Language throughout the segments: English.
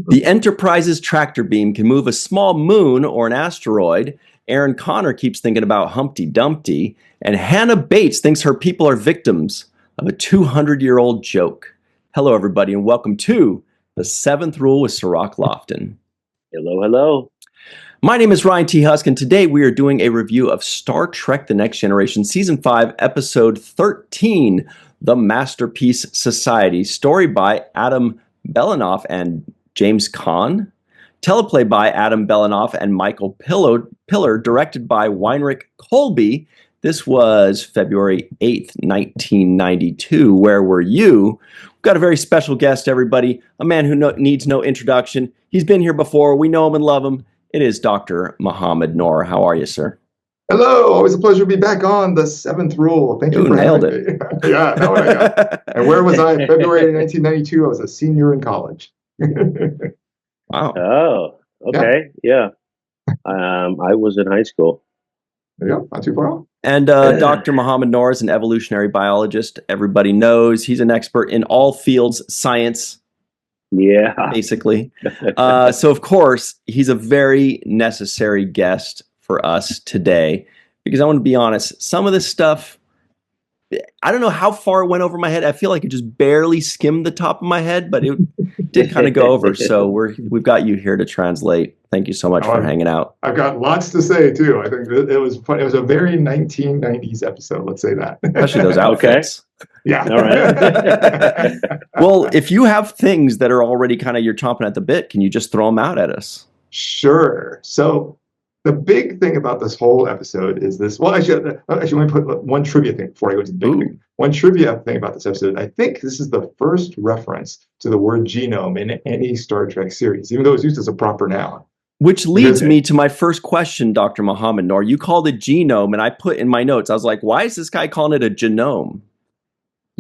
The Enterprise's tractor beam can move a small moon or an asteroid. Aaron Connor keeps thinking about Humpty Dumpty. And Hannah Bates thinks her people are victims of a 200-year-old joke. Hello, everybody, and welcome to The Seventh Rule with Sirach Lofton. Hello, hello. My name is Ryan T. Husk, and today we are doing a review of Star Trek The Next Generation, Season 5, Episode 13, The Masterpiece Society. Story by Adam Belanoff and James Caan. Teleplay by Adam Belanoff and Michael Pillar. Directed by Weinrich Colby. This was February 8th, 1992. Where were you? We've got a very special guest, everybody. A man who needs no introduction. He's been here before. We know him and love him. It is Dr. Mohamed Noor. How are you, sir? Hello. Always a pleasure to be back on The Seventh Rule. Thank you for nailed having me. Yeah, that one I got. And where was I? February 1992. I was a senior in college. Wow. Oh, okay. Yeah. I was in high school. Yeah, not too far off. And Dr. Mohamed Noor is an evolutionary biologist. Everybody knows he's an expert in all fields science. Yeah. Basically. So, of course, he's a very necessary guest for us today because I want to be honest, some of this stuff, I don't know how far it went over my head. I feel like it just barely skimmed the top of my head, but it did kind of go over. So we've got you here to translate. Thank you so much for hanging out. I've got lots to say, too. I think it was fun. It was a very 1990s episode, let's say that. Especially those outfits. Yeah. All right. Well, if you have things that are already kind of you're chomping at the bit, can you just throw them out at us? Sure. So the big thing about this whole episode is this. Well, actually, let me put one trivia thing before I go to the big thing. One trivia thing about this episode. I think this is the first reference to the word genome in any Star Trek series, even though it's used as a proper noun. Which leads me to my first question, Dr. Mohamed Noor. You called it genome, and I put in my notes, I was like, why is this guy calling it a genome?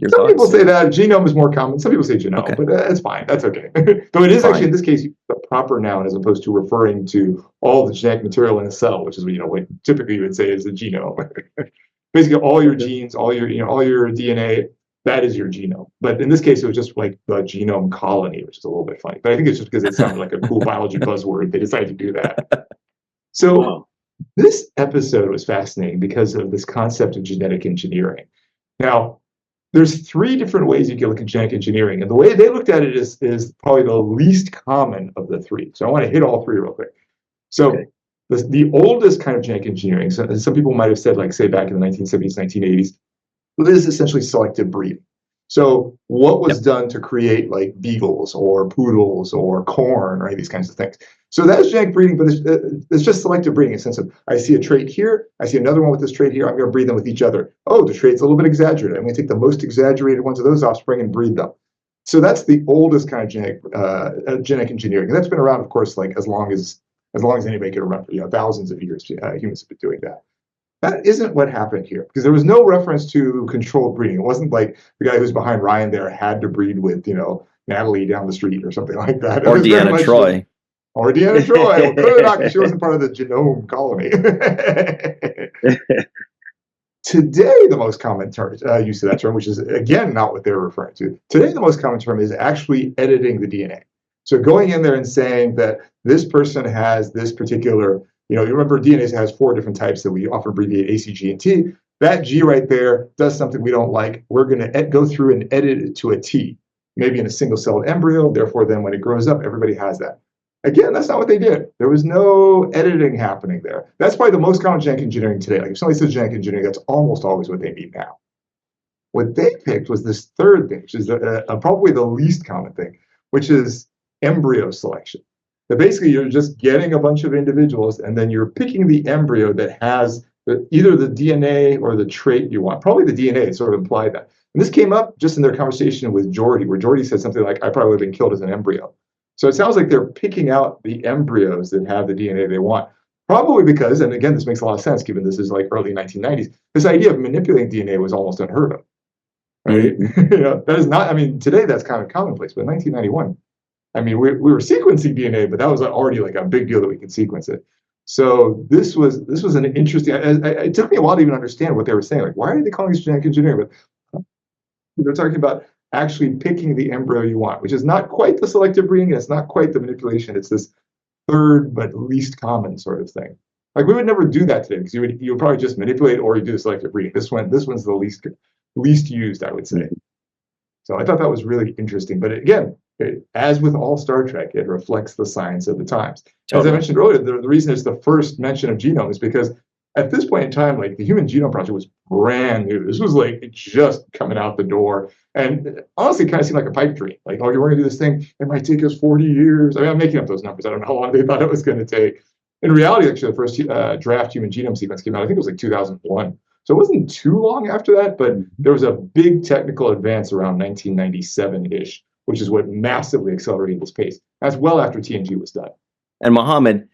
Some people say that genome is more common. Some people say genome, okay. But that's fine. That's okay. Though it is actually, in this case, the proper noun as opposed to referring to all the genetic material in a cell, which is what typically you would say is a genome. Basically, all your genes, all your DNA, that is your genome. But in this case, it was just like the genome colony, which is a little bit funny. But I think it's just because it sounded like a cool biology buzzword. They decided to do that. So this episode was fascinating because of this concept of genetic engineering. Now, there's three different ways you can look at genetic engineering. And the way they looked at it is probably the least common of the three. So I want to hit all three real quick. So the oldest kind of genetic engineering, so some people might have said, like, say, back in the 1970s, 1980s, is essentially selective breeding. So what was done to create like beagles or poodles or corn or any of these kinds of things. So that's genetic breeding, but it's just selective breeding in the sense of I see a trait here, I see another one with this trait here, I'm going to breed them with each other. Oh, the trait's a little bit exaggerated. I'm going to take the most exaggerated ones of those offspring and breed them. So that's the oldest kind of genetic engineering. And that's been around, of course, like as long as anybody can remember, thousands of years, humans have been doing that. That isn't what happened here, because there was no reference to controlled breeding. It wasn't like the guy who's behind Ryan there had to breed with, Natalie down the street or something like that. Or Deanna Troi. Or Deanna Troi. Well, clearly not, because she wasn't part of the genome colony. Today, the most common term, use of that term, which is, again, not what they're referring to. Today, the most common term is actually editing the DNA. So going in there and saying that this person has this particular, you remember DNA has 4 different types that we often abbreviate A, C, G, and T. That G right there does something we don't like. We're going to go through and edit it to a T, maybe in a single-celled embryo. Therefore, then when it grows up, everybody has that. Again, that's not what they did. There was no editing happening there. That's probably the most common genetic engineering today. Like if somebody says genetic engineering, that's almost always what they mean now. What they picked was this third thing, which is probably the least common thing, which is embryo selection. That basically you're just getting a bunch of individuals and then you're picking the embryo that has either the DNA or the trait you want. Probably the DNA sort of implied that. And this came up just in their conversation with Geordi, where Geordi said something like, I probably would have been killed as an embryo. So it sounds like they're picking out the embryos that have the DNA they want. Probably because, and again, this makes a lot of sense given this is like early 1990s, this idea of manipulating DNA was almost unheard of. Right? That is not, today that's kind of commonplace, but in 1991, we were sequencing DNA, but that was already like a big deal that we could sequence it. So this was an interesting, it took me a while to even understand what they were saying. Like, why are they calling this genetic engineering? But they're talking about actually picking the embryo you want, which is not quite the selective breeding, and it's not quite the manipulation. It's this third but least common sort of thing. Like we would never do that today because you would probably just manipulate or you do the selective breeding. This one's the least used, I would say. So I thought that was really interesting. But again, as with all Star Trek, it reflects the science of the times. Totally. As I mentioned earlier, the reason it's the first mention of genome is because at this point in time, like the Human Genome Project was brand new. This was like just coming out the door. And honestly, it kind of seemed like a pipe dream. Like, oh, you're going to do this thing. It might take us 40 years. I mean, I'm making up those numbers. I don't know how long they thought it was going to take. In reality, actually, the first draft human genome sequence came out, I think it was like 2001. So it wasn't too long after that, but there was a big technical advance around 1997-ish, which is what massively accelerated this pace. That's well after TNG was done. And Mohamed,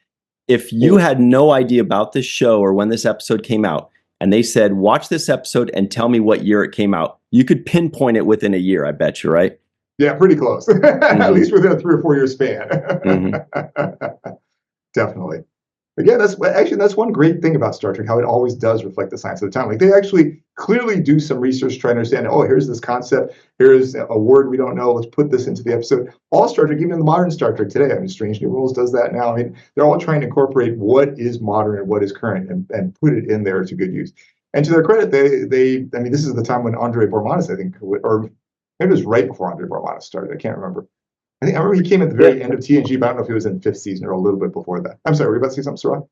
if you had no idea about this show or when this episode came out, and they said, watch this episode and tell me what year it came out, you could pinpoint it within a year, I bet you, right? Yeah, pretty close. At least within a 3 or 4 year span. Definitely. Again, that's one great thing about Star Trek, how it always does reflect the science of the time. Like they actually clearly do some research trying to understand, oh, here's this concept, here's a word we don't know, let's put this into the episode. All Star Trek, even in the modern Star Trek today, I mean, Strange New Worlds does that now. I mean, they're all trying to incorporate what is modern and what is current and put it in there to good use. And to their credit, I mean, this is the time when Andre Bormanis, I think, or maybe it was right before Andre Bormanis started, I can't remember. I remember he came at the very end of TNG, but I don't know if he was in the 5th season or a little bit before that. I'm sorry, were you about to say something, Saurabh?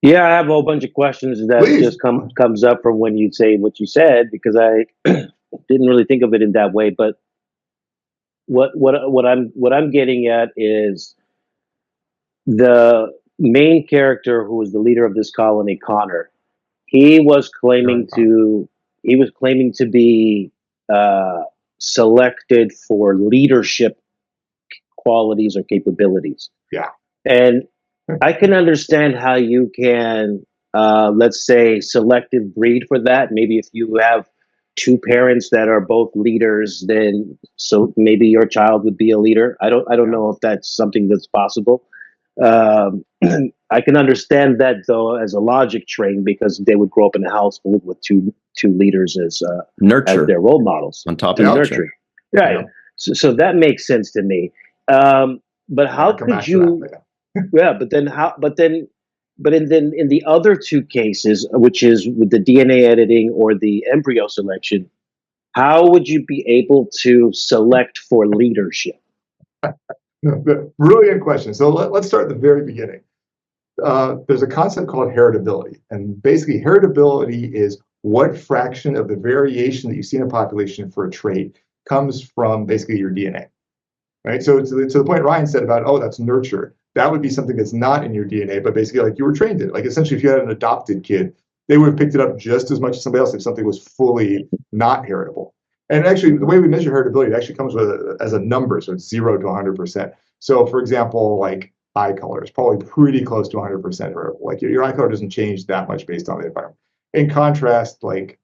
Yeah, I have a whole bunch of questions that just comes up from when you say what you said, because I didn't really think of it in that way. But what I'm getting at is the main character who was the leader of this colony, Connor. He was claiming to be selected for leadership qualities or capabilities. Yeah. And I can understand how you can, let's say, selective breed for that. Maybe if you have 2 parents that are both leaders, then so maybe your child would be a leader. I don't know if that's something that's possible. I can understand that though as a logic train, because they would grow up in a household with two leaders as their role models on top of nurturing. Right. Yeah. So that makes sense to me. But how could you? Yeah, but then in the other 2 cases, which is with the DNA editing or the embryo selection, how would you be able to select for leadership? Brilliant question. So let's start at the very beginning. There's a concept called heritability, and basically heritability is what fraction of the variation that you see in a population for a trait comes from basically your DNA, right? So to the point Ryan said about, oh, that's nurture. That would be something that's not in your DNA, but basically like you were trained in. Like essentially if you had an adopted kid, they would have picked it up just as much as somebody else if something was fully not heritable. And actually the way we measure heritability, it actually comes with as a number. So it's 0 to 100%. So for example, like eye color is probably pretty close to 100% heritable. Like your eye color doesn't change that much based on the environment. In contrast, like,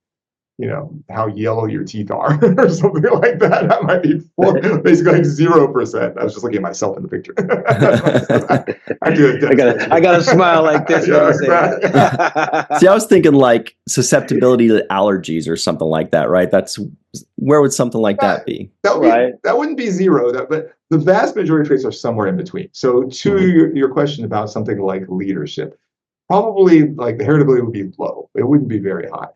you know, how yellow your teeth are or something like that. That might be basically like 0%. I was just looking at myself in the picture. I got to smile like this. Yeah, exactly. See, I was thinking like susceptibility to allergies or something like that, right? Where would something like that be? That wouldn't be 0, but the vast majority of traits are somewhere in between. So to your question about something like leadership, probably like the heritability would be low. It wouldn't be very high.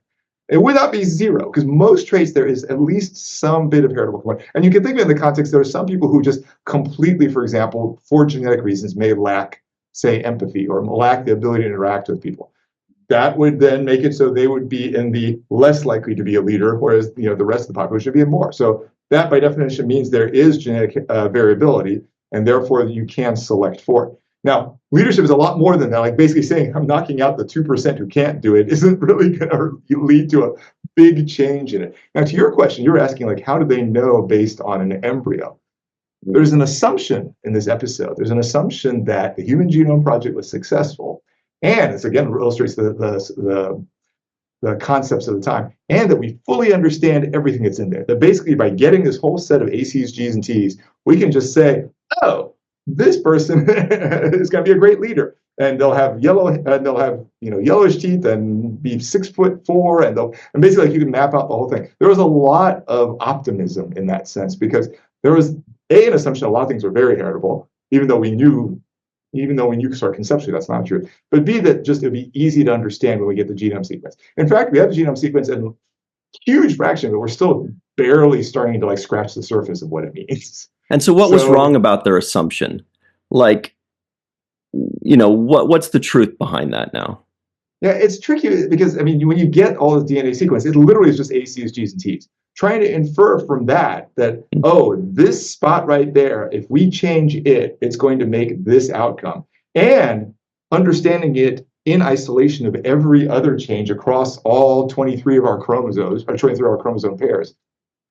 It would not be 0, because most traits there is at least some bit of heritable component. And you can think of it in the context, there are some people who just completely, for example, for genetic reasons, may lack, say, empathy or lack the ability to interact with people. That would then make it so they would be in the less likely to be a leader, whereas the rest of the population should be in more. So that by definition means there is genetic variability, and therefore you can select for it. Now, leadership is a lot more than that. Like basically saying I'm knocking out the 2% who can't do it isn't really going to lead to a big change in it. Now, to your question, you're asking like, how do they know based on an embryo? There's an assumption in this episode. There's an assumption that the Human Genome Project was successful, and this again illustrates the concepts of the time, and that we fully understand everything that's in there. That basically by getting this whole set of ACs, Gs, and Ts, we can just say, oh, this person is going to be a great leader. and they'll have yellowish teeth and be 6'4", and basically like you can map out the whole thing. There was a lot of optimism in that sense because there was an assumption a lot of things were very heritable, even though we knew sort of conceptually that's not true. But B, that just it'd be easy to understand when we get the genome sequence. In fact, we have the genome sequence and huge fraction, but we're still barely starting to like scratch the surface of what it means. And so what was wrong about their assumption? Like, what's the truth behind that now? Yeah, it's tricky because, I mean, when you get all the DNA sequence, it literally is just A, C's, G's, and T's. Trying to infer from that, oh, this spot right there, if we change it, it's going to make this outcome. And understanding it in isolation of every other change across all 23 of our chromosomes, or 23 of our chromosome pairs.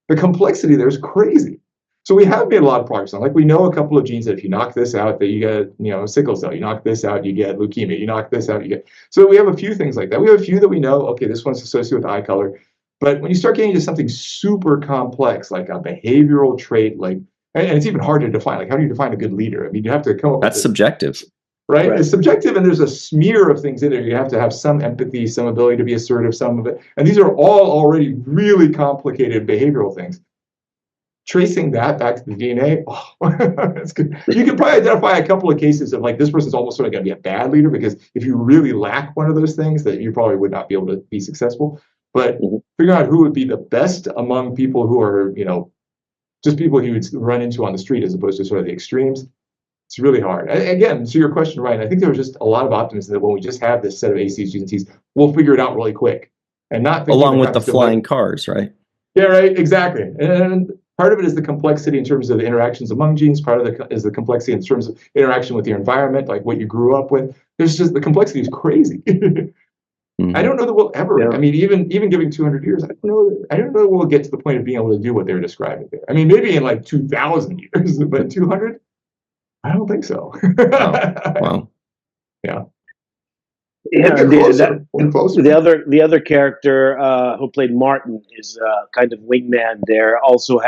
The complexity there is crazy. So we have made a lot of progress on. Like, we know a couple of genes that if you knock this out, that you get, sickle cell. You knock this out, you get leukemia. You knock this out, you get. So we have a few things like that. We have a few that we know. Okay, this one's associated with eye color. But when you start getting into something super complex, like a behavioral trait, and it's even hard to define. Like, how do you define a good leader? I mean, you have to come up. That's subjective, right? It's subjective, and there's a smear of things in there. You have to have some empathy, some ability to be assertive, some of it, and these are all already really complicated behavioral things. Tracing that back to the DNA, that's good. You can probably identify a couple of cases of like this person's almost sort of going to be a bad leader because if you really lack one of those things, that you probably would not be able to be successful. But figuring out who would be the best among people who are, just people you would run into on the street as opposed to sort of the extremes, it's really hard. Again, to your question, Ryan, I think there was just a lot of optimism that when we just have this set of ACs, Gs, and Ts, we'll figure it out really quick. And not along with the flying cars, right? Yeah, right, exactly. And part of it is the complexity in terms of the interactions among genes. Part of it is the complexity in terms of interaction with your environment, like what you grew up with. There's just the complexity is crazy. I don't know that we'll ever. Yeah. I mean, even giving 200 years, I don't know we'll get to the point of being able to do what they're describing there. I mean, maybe in like 2,000 years, but 200, I don't think so. Wow. Yeah. Yeah, the other character who played Martin is kind of wingman there. Also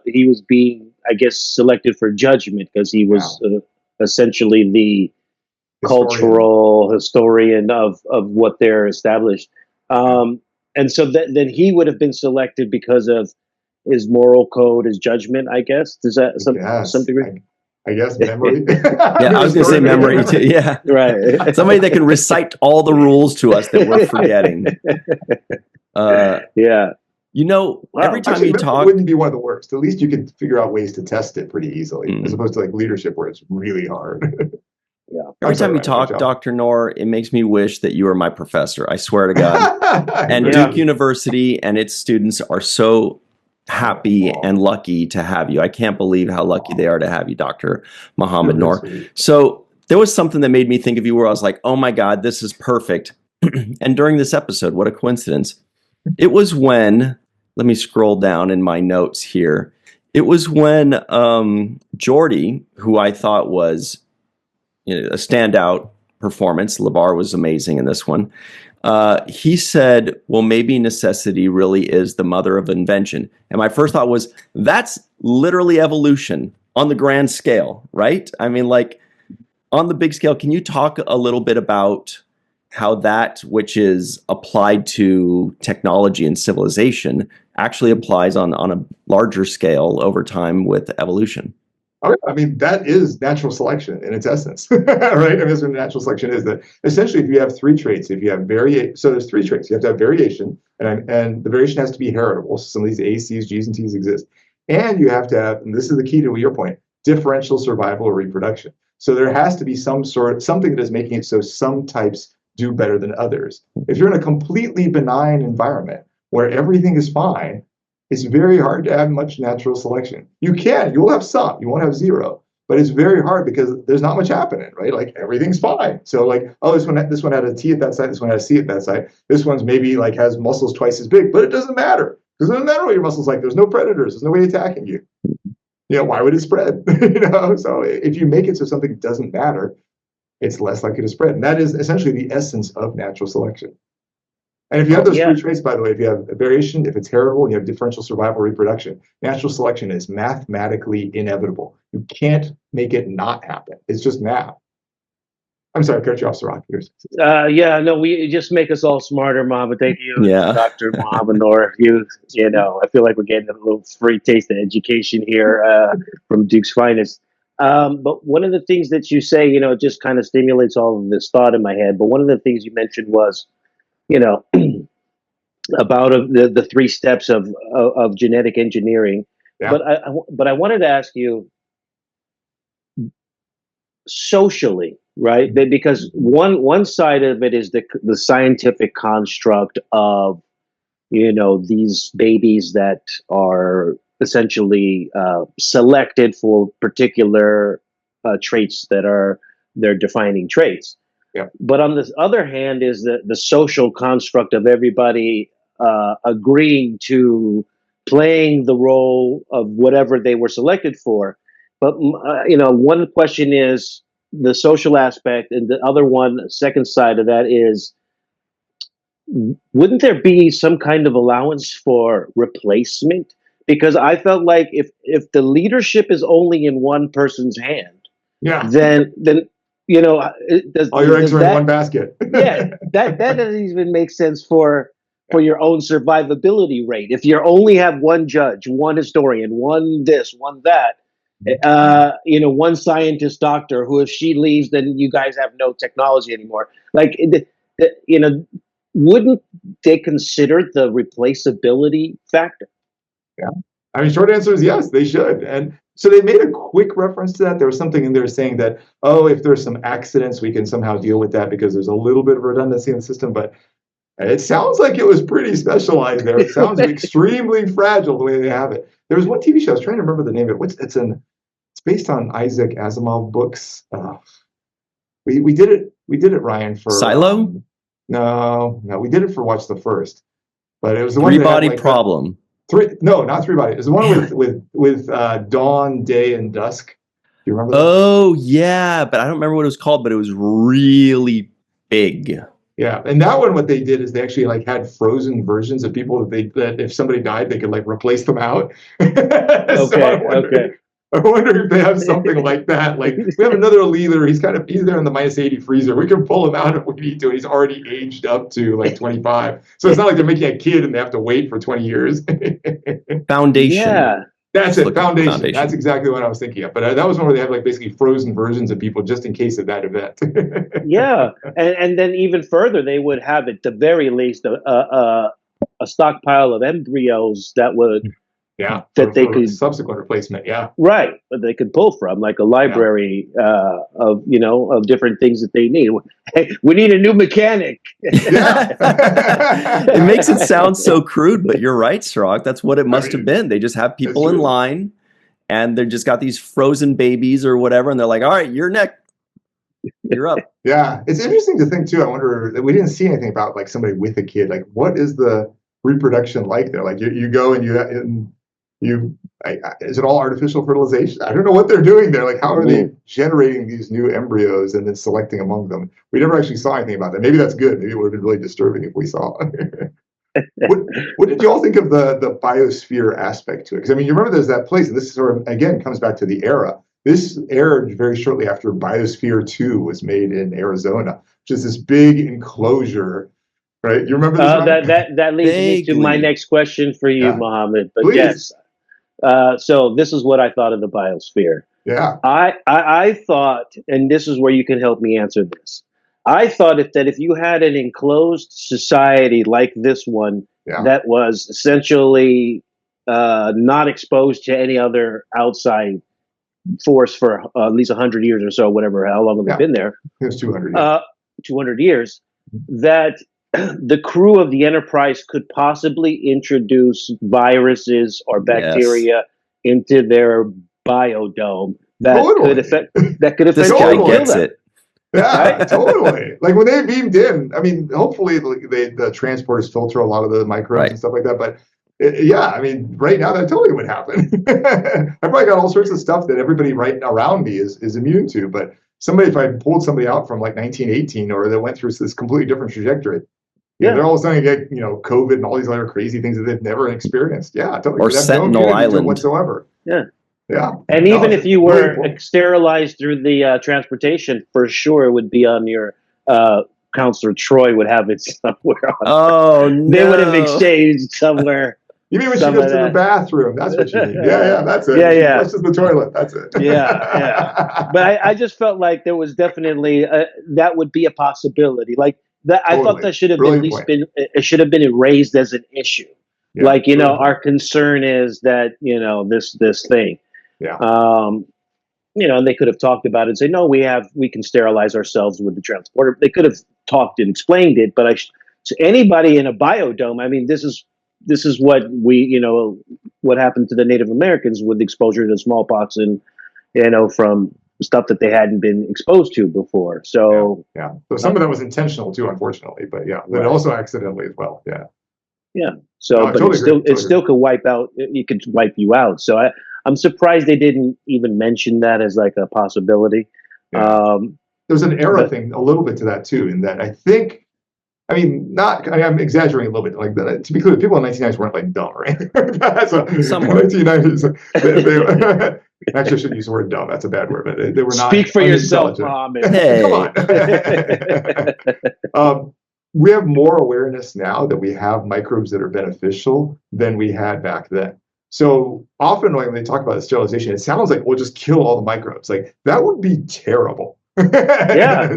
he was being, I guess, selected for judgment because he was essentially the cultural historian of what they're established. And so then he would have been selected because of his moral code, his judgment, I guess. Does that some degree? I guess memory. Yeah, I was going to say memory too. Yeah, right. Somebody that can recite all the rules to us that we're forgetting. Yeah. Every time you talk, wouldn't be one of the worst. At least you could figure out ways to test it pretty easily, as opposed to like leadership where it's really hard. Yeah. Every time you talk, Dr. Noor, it makes me wish that you were my professor. I swear to God. And Duke University and its students are so happy and lucky to have you. I can't believe how lucky they are to have you, Dr. Mohamed Noor. So there was something that made me think of you where I was like, oh my God, this is perfect. And during this episode, what a coincidence. It was when, let me scroll down in my notes here. It was when Geordie, who I thought was a standout performance, LeVar was amazing in this one. He said, well, maybe necessity really is the mother of invention. And my first thought was, that's literally evolution on the grand scale, right? I mean, like on the big scale, can you talk a little bit about how that which is applied to technology and civilization actually applies on a larger scale over time with evolution? I mean, that is natural selection in its essence, right? I mean, that's what natural selection is. That essentially, if you have three traits, if you have so there's three traits. You have to have variation, and the variation has to be heritable. So some of these A's, C's, G's, and T's exist. And you have to have, and this is the key to your point, differential survival or reproduction. So there has to be something that is making it so some types do better than others. If you're in a completely benign environment where everything is fine, it's very hard to have much natural selection. You will have some, you won't have zero, but it's very hard because there's not much happening, right? Like everything's fine. So like, oh, this one had a T at that site, this one had a C at that site. This one's maybe like has muscles twice as big, but it doesn't matter because it doesn't matter what your muscles like. There's no predators. There's nobody attacking you. Why would it spread? So if you make it so something doesn't matter, it's less likely to spread. And that is essentially the essence of natural selection. And if you have those three traits, by the way, if you have variation, if it's heritable, and you have differential survival reproduction, natural selection is mathematically inevitable. You can't make it not happen. It's just math. I'm sorry, cut you off, Sirach. No, we just make us all smarter, Mohammed. Thank you, Yeah. Dr. Mohamed Noor. You know, I feel like we're getting a little free taste of education here from Duke's finest. But one of the things that you say, you know, just kind of stimulates all of this thought in my head. But one of the things you mentioned was, you know, about the three steps of genetic engineering. Yeah. But I wanted to ask you socially, right? Because one side of it is the scientific construct of, you know, these babies that are essentially selected for particular traits that are their defining traits. Yeah. But on the other hand is the social construct of everybody agreeing to playing the role of whatever they were selected for. But you know, one question is the social aspect, and the other one, second side of that is, wouldn't there be some kind of allowance for replacement? Because I felt like if the leadership is only in one person's hand, yeah, then you know, all your eggs are in one basket. Yeah, that doesn't even make sense for your own survivability rate. If you only have one judge, one historian, one this, one that, you know, one scientist, doctor, who if she leaves, then you guys have no technology anymore. Like, you know, wouldn't they consider the replaceability factor? Yeah, I mean, short answer is yes, they should. And so they made a quick reference to that. There was something in there saying that, oh, if there's some accidents, we can somehow deal with that because there's a little bit of redundancy in the system. But it sounds like it was pretty specialized there. It sounds extremely fragile the way they have it. There was one TV show, I was trying to remember the name of it. It's based on Isaac Asimov books. We did it, Ryan, for Silo? No, we did it for Watch the First. But it was the one Three-Body Problem. Not Three-Body. It was the one with Dawn, Day, and Dusk. Do you remember that? Oh, yeah, but I don't remember what it was called, but it was really big. Yeah, and that one, what they did is they actually like had frozen versions of people that if somebody died, they could like replace them out. Okay. I wonder if they have something like that. Like, we have another leader. He's there in the -80 freezer. We can pull him out if we need to. He's already aged up to like 25. So it's not like they're making a kid and they have to wait for 20 years. Foundation. Yeah. That's it. Foundation. That's exactly what I was thinking of. But that was one where they have like basically frozen versions of people just in case of that event. Yeah. And then even further, they would have at the very least a stockpile of embryos that would that they could subsequent replacement, right, that they could pull from, like a library of, you know, of different things that they need. Hey, we need a new mechanic. It makes it sound so crude, but you're right, Sirach. That's what it must have been. They just have people in line, and they're just got these frozen babies or whatever, and they're like, "All right, you're next. You're up." Yeah, it's interesting to think too. I wonder that we didn't see anything about like somebody with a kid. Like, what is the reproduction like there? Like, you go and is it all artificial fertilization? I don't know what they're doing there. Like, how are they generating these new embryos and then selecting among them? We never actually saw anything about that. Maybe that's good. Maybe it would have been really disturbing if we saw. What did you all think of the biosphere aspect to it? Because I mean, you remember there's that place, and this sort of again comes back to the era. This aired very shortly after Biosphere 2 was made in Arizona, which is this big enclosure. Right? You remember this? That leads me to my next question for you, Mohammed. But please. Yes. So this is what I thought of the biosphere. Yeah. I thought, and this is where you can help me answer this. I thought that if you had an enclosed society like this one that was essentially not exposed to any other outside force for at least 100 years or so, whatever, how long have they been there? It was 200 years. 200 years, that the crew of the Enterprise could possibly introduce viruses or bacteria into their biodome that could affect. This guy gets it. Yeah, totally. Like when they beamed in, I mean, hopefully the transporters filter a lot of the microbes and stuff like that. But I mean, right now that totally would happen. I probably got all sorts of stuff that everybody right around me is immune to. But if I pulled somebody out from like 1918 or that went through this completely different trajectory, they're all of a sudden get COVID and all these other crazy things that they've never experienced. Yeah, totally. Or Sentinel Island whatsoever. Yeah. Yeah. And even if you were sterilized through the transportation, for sure it would be on your Counselor Troy would have it somewhere. Oh, no. They would have exchanged somewhere. You mean when she goes to the bathroom? That's what you mean. Yeah, that's it. Yeah, she yeah. flushes the toilet. That's it. Yeah. But I just felt like there was definitely that would be a possibility. Like that, I thought that should have been at least been. It should have been raised as an issue. Yeah, like our concern is that this thing. Yeah. And they could have talked about it and say, no, we can sterilize ourselves with the transporter. They could have talked and explained it, but to anybody in a biodome, I mean, this is what what happened to the Native Americans with exposure to smallpox and, from stuff that they hadn't been exposed to before. So, yeah. So some of that was intentional too, unfortunately, but but also accidentally as well. Yeah. Yeah. So, but it still could wipe out. It could wipe you out. So I'm surprised they didn't even mention that as like a possibility. Yeah. There's an era thing a little bit to that too, in that I think, I'm exaggerating a little bit. Like, to be clear, people in the 1990s weren't like dumb or anything. Some were. 1990s. Actually, I shouldn't use the word dumb. That's a bad word. But they were not. Speak for yourself, Mohamed. Hey. Come on. We have more awareness now that we have microbes that are beneficial than we had back then. So often when they talk about sterilization, it sounds like we'll just kill all the microbes. Like that would be terrible. Yeah.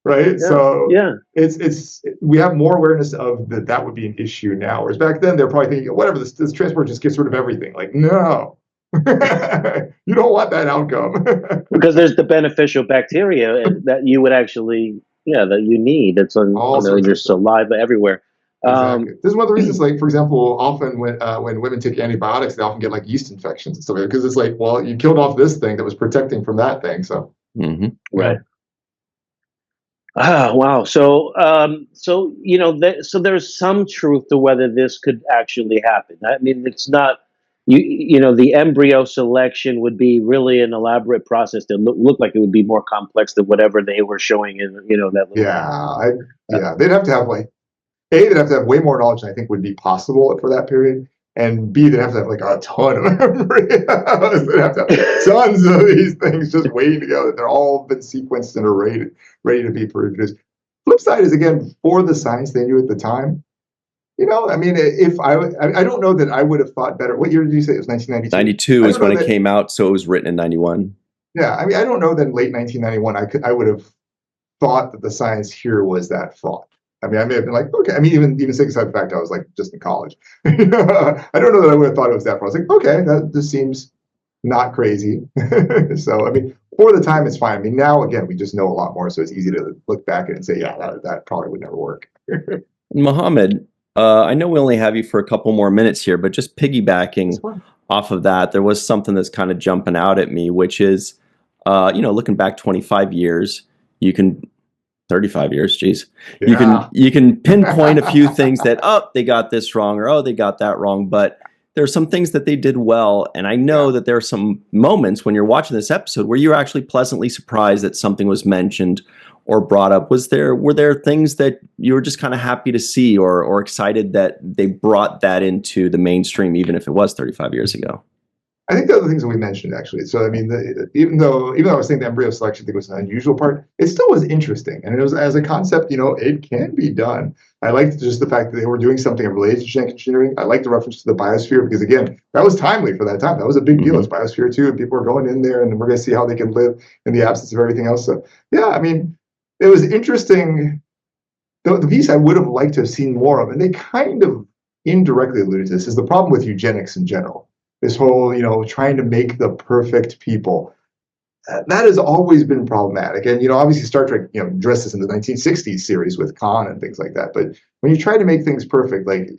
Right. Yeah. So it's we have more awareness of that would be an issue now. Whereas back then they're probably thinking, whatever, this transport just gets rid of everything. Like, no. You don't want that outcome. Because there's the beneficial bacteria that you would actually that you need. It's on your saliva everywhere. Exactly. This is one of the reasons, like, for example, often when women take antibiotics, they often get like yeast infections and stuff like that, because it's like, well, you killed off this thing that was protecting from that thing. So, right. Wow. So, so there's some truth to whether this could actually happen. I mean, it's not, the embryo selection would be really an elaborate process that look like it would be more complex than whatever they were showing in, that. They'd have to have they'd have to have way more knowledge than I think would be possible for that period. And B, they'd have to have like a ton of embryos. They'd have to have tons of these things just waiting to go. They're all been sequenced and are ready to be produced. Flip side is, again, for the science they knew at the time. If I don't know that I would have thought better. What year did you say? It was 1992. 92 is when it came out, so it was written in 91. Yeah, I don't know that in late 1991 I would have thought that the science here was that fraught. I may have been like, okay. even setting aside the fact I was like just in college. I don't know that I would have thought it was that fraught. I was like, okay, that just seems not crazy. So for the time it's fine. Now again, we just know a lot more, so it's easy to look back at it and say, yeah, that probably would never work. Mohamed, I know we only have you for a couple more minutes here, but just piggybacking off of that, there was something that's kind of jumping out at me, which is, looking back 25 years, 35 years, geez. Yeah. You can pinpoint a few things that, they got this wrong, or, they got that wrong, but there are some things that they did well. And I know that there are some moments when you're watching this episode where you're actually pleasantly surprised that something was mentioned or brought up. Were there things that you were just kind of happy to see or excited that they brought that into the mainstream, even if it was 35 years ago? I think the other things that we mentioned, actually. So, even though I was saying the embryo selection thing was an unusual part, it still was interesting. And it was, as a concept, it can be done. I liked just the fact that they were doing something related to genetic engineering. I liked the reference to the biosphere because, again, that was timely for that time. That was a big deal. It's Biosphere 2, and people were going in there, and we're going to see how they can live in the absence of everything else. So, yeah, it was interesting. The piece I would have liked to have seen more of, and they kind of indirectly alluded to this, is the problem with eugenics in general. This whole, trying to make the perfect people. That has always been problematic. And, obviously Star Trek, addressed this in the 1960s series with Khan and things like that. But when you try to make things perfect, like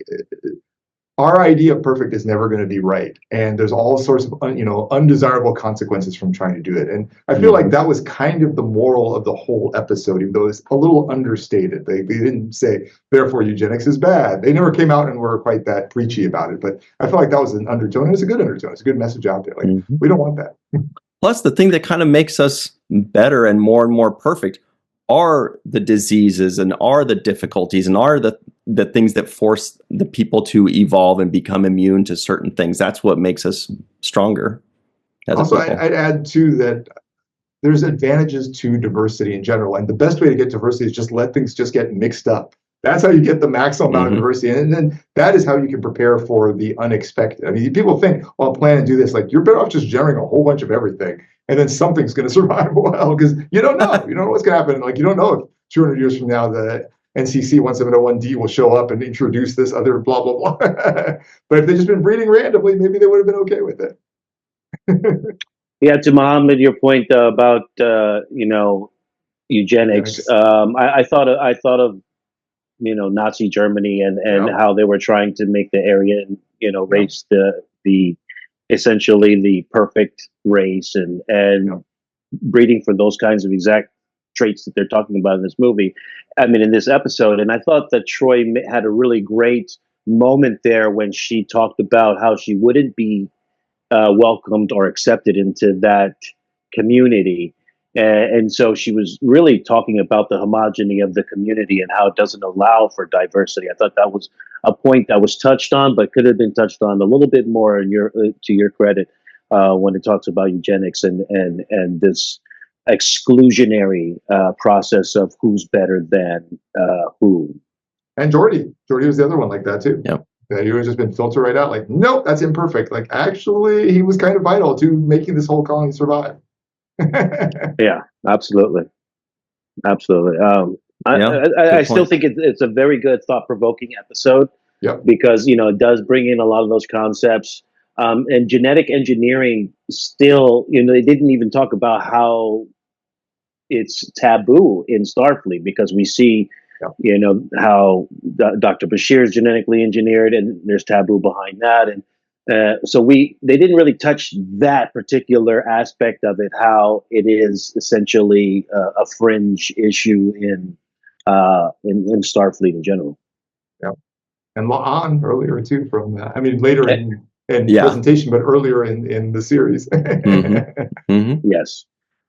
our idea of perfect is never going to be right. And there's all sorts of, undesirable consequences from trying to do it. And I feel like that was kind of the moral of the whole episode, even though it's a little understated. They didn't say, therefore, eugenics is bad. They never came out and were quite that preachy about it. But I feel like that was an undertone. And it's a good undertone. It's a good message out there. Like, we don't want that. Plus, the thing that kind of makes us better and more perfect are the diseases and are the difficulties and are the things that force the people to evolve and become immune to certain things. That's what makes us stronger. Also, I'd add too that there's advantages to diversity in general, and the best way to get diversity is just let things just get mixed up. That's how you get the maximum amount of diversity, and then that is how you can prepare for the unexpected. I mean, people think, "Well, I'll plan and do this." Like, you're better off just generating a whole bunch of everything, and then something's going to survive well, because you don't know. You don't know what's going to happen. Like, you don't know if 200 years from now the NCC 1701D will show up and introduce this other blah blah blah. But if they'd just been breeding randomly, maybe they would have been okay with it. Yeah, to Mohammed, your point about eugenics. I thought of Nazi Germany and how they were trying to make the Aryan race the essentially the perfect race and breeding for those kinds of exact traits that they're talking about in this movie. I mean, in this episode, and I thought that Troy had a really great moment there when she talked about how she wouldn't be welcomed or accepted into that community. And so she was really talking about the homogeny of the community and how it doesn't allow for diversity. I thought that was a point that was touched on, but could have been touched on a little bit more to your credit when it talks about eugenics and this exclusionary process of who's better than who. And Geordi was the other one like that too. Yeah. He was just been filtered right out. Like, nope, that's imperfect. Like, actually, he was kind of vital to making this whole colony survive. Yeah, absolutely. I still think it's a very good, thought-provoking episode. Yep. Because it does bring in a lot of those concepts. And genetic engineering still, they didn't even talk about how it's taboo in Starfleet, because we see how Dr. Bashir is genetically engineered, and there's taboo behind that, and so they didn't really touch that particular aspect of it, how it is essentially a fringe issue in Starfleet in general. Yeah, and La'an earlier too from later in presentation, but earlier in the series. Yes.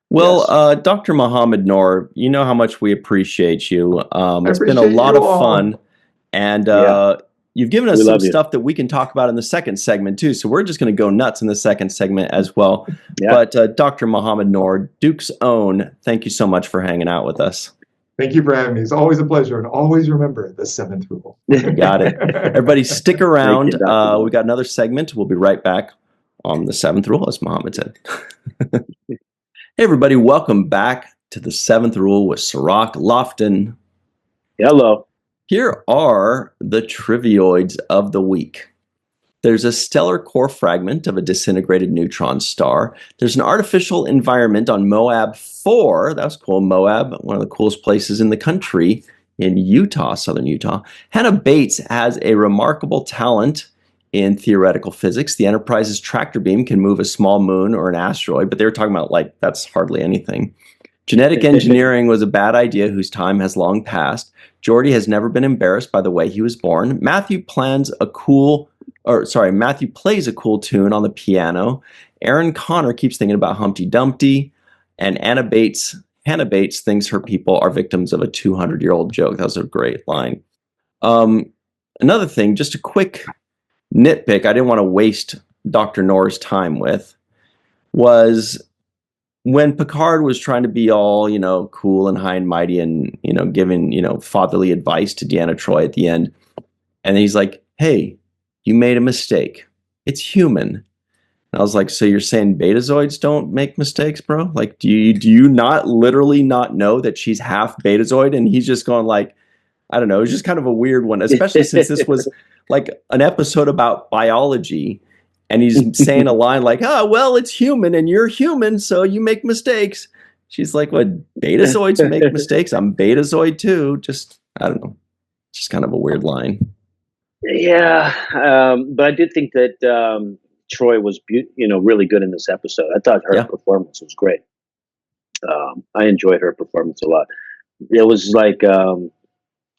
Well, Dr. Mohamed Noor, you know how much we appreciate you. It's been a lot of fun, and you've given us some stuff that we can talk about in the second segment too. So we're just going to go nuts in the second segment as well. But Dr. Mohamed Noor, Duke's own, thank you so much for hanging out with us. Thank you for having me. It's always a pleasure, and always remember the seventh rule. Got it. Everybody, stick around. We got another segment. We'll be right back on the seventh rule, as Mohammed said. Hey everybody, welcome back to the seventh rule with Sirach Lofton. Hello. Here are the trivioids of the week. There's a stellar core fragment of a disintegrated neutron star. There's an artificial environment on Moab 4. That was cool. Moab, one of the coolest places in the country in Utah, southern Utah. Hannah Bates has a remarkable talent in theoretical physics. The Enterprise's tractor beam can move a small moon or an asteroid, but they were talking about, like, that's hardly anything. Genetic engineering was a bad idea whose time has long passed. Geordi has never been embarrassed by the way he was born. Matthew plays a cool tune on the piano. Aaron Connor keeps thinking about Humpty Dumpty. And Hannah Bates thinks her people are victims of a 200-year-old joke. That was a great line. Another thing, just a quick nitpick I didn't want to waste Dr. Noor's time with was when Picard was trying to be all, cool and high and mighty and, giving, fatherly advice to Deanna Troi at the end. And he's like, hey, you made a mistake. It's human. And I was like, so you're saying betazoids don't make mistakes, bro? Like, do you not literally not know that she's half betazoid? And he's just going like, I don't know. It's just kind of a weird one, especially since this was like an episode about biology. And he's saying a line like, well, it's human and you're human, so you make mistakes. She's like, what, betazoids make mistakes? I'm betazoid too. Just, I don't know. Just kind of a weird line. Yeah. But I did think that Troi was, really good in this episode. I thought her performance was great. I enjoyed her performance a lot. It was like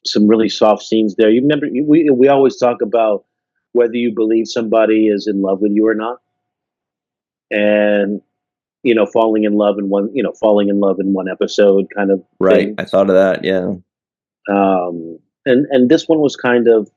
some really soft scenes there. You remember, we always talk about whether you believe somebody is in love with you or not, and falling in love in one episode kind of right thing. I thought of that. Yeah. And this one was kind of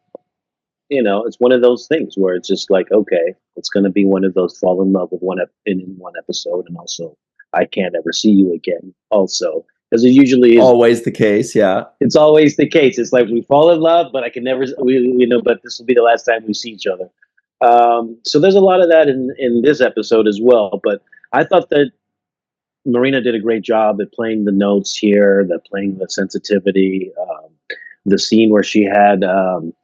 it's one of those things where it's just like, okay, it's going to be one of those fall in love with in one episode, and also I can't ever see you again. Also, because it usually is always the case. Yeah, it's always the case. It's like we fall in love, but I can never, but this will be the last time we see each other. So there's a lot of that in this episode as well. But I thought that Marina did a great job at playing the notes here, playing the sensitivity. The scene where she had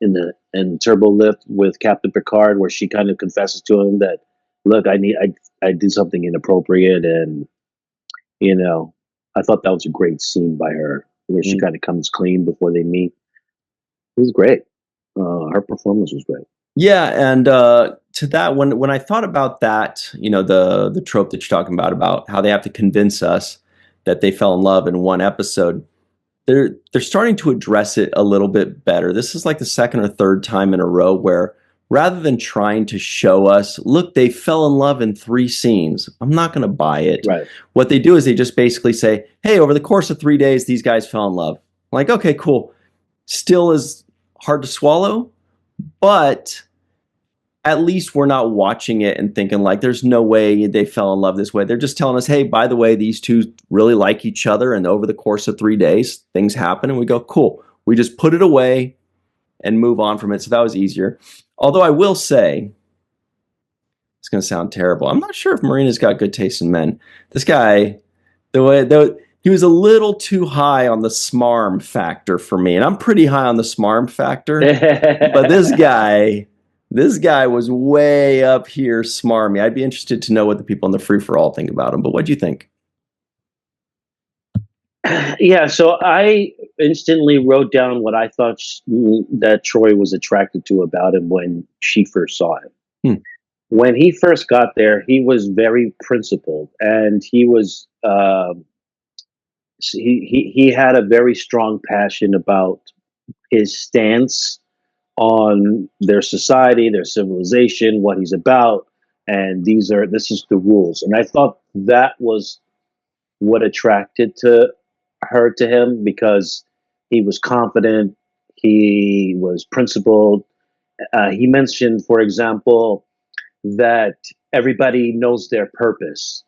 in Turbo Lift with Captain Picard, where she kind of confesses to him that, look, I did something inappropriate, and I thought that was a great scene by her, where she kind of comes clean before they meet. It was great. Her performance was great. Yeah, and to that, when I thought about that, the trope that you're talking about how they have to convince us that they fell in love in one episode, they're starting to address it a little bit better. This is like the second or third time in a row where rather than trying to show us, look, they fell in love in 3 scenes, I'm not going to buy it. Right. What they do is they just basically say, hey, over the course of 3 days, these guys fell in love. I'm like, okay, cool. Still is hard to swallow, but at least we're not watching it and thinking like there's no way they fell in love this way. They're just telling us, hey, by the way, these two really like each other, and over the course of 3 days, things happen, and we go, cool. We just put it away and move on from it. So that was easier. Although I will say, it's going to sound terrible, I'm not sure if Marina's got good taste in men. This guy, he was a little too high on the smarm factor for me, and I'm pretty high on the smarm factor. But this guy was way up here smarmy. I'd be interested to know what the people in the free-for-all think about him. But what do you think? Yeah, so I instantly wrote down what I thought that Troy was attracted to about him when she first saw him. When he first got there, he was very principled, and he was he had a very strong passion about his stance on their society, their civilization, what he's about, and this is the rules. And I thought that was what attracted her to him, because he was confident, he was principled. He mentioned, for example, that everybody knows their purpose,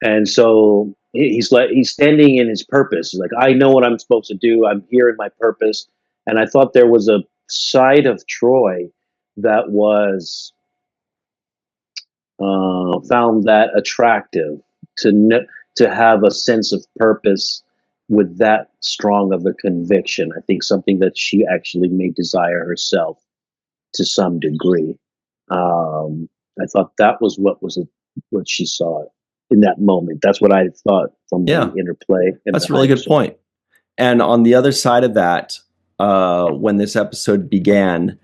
and so he's standing in his purpose. He's like, I know what I'm supposed to do. I'm here in my purpose. And I thought there was a side of Troy that was found that attractive, to have a sense of purpose with that strong of a conviction. I think something that she actually may desire herself to some degree. I thought that was what she saw in that moment. That's what I thought from the interplay. That's a really good point. And on the other side of that, when this episode began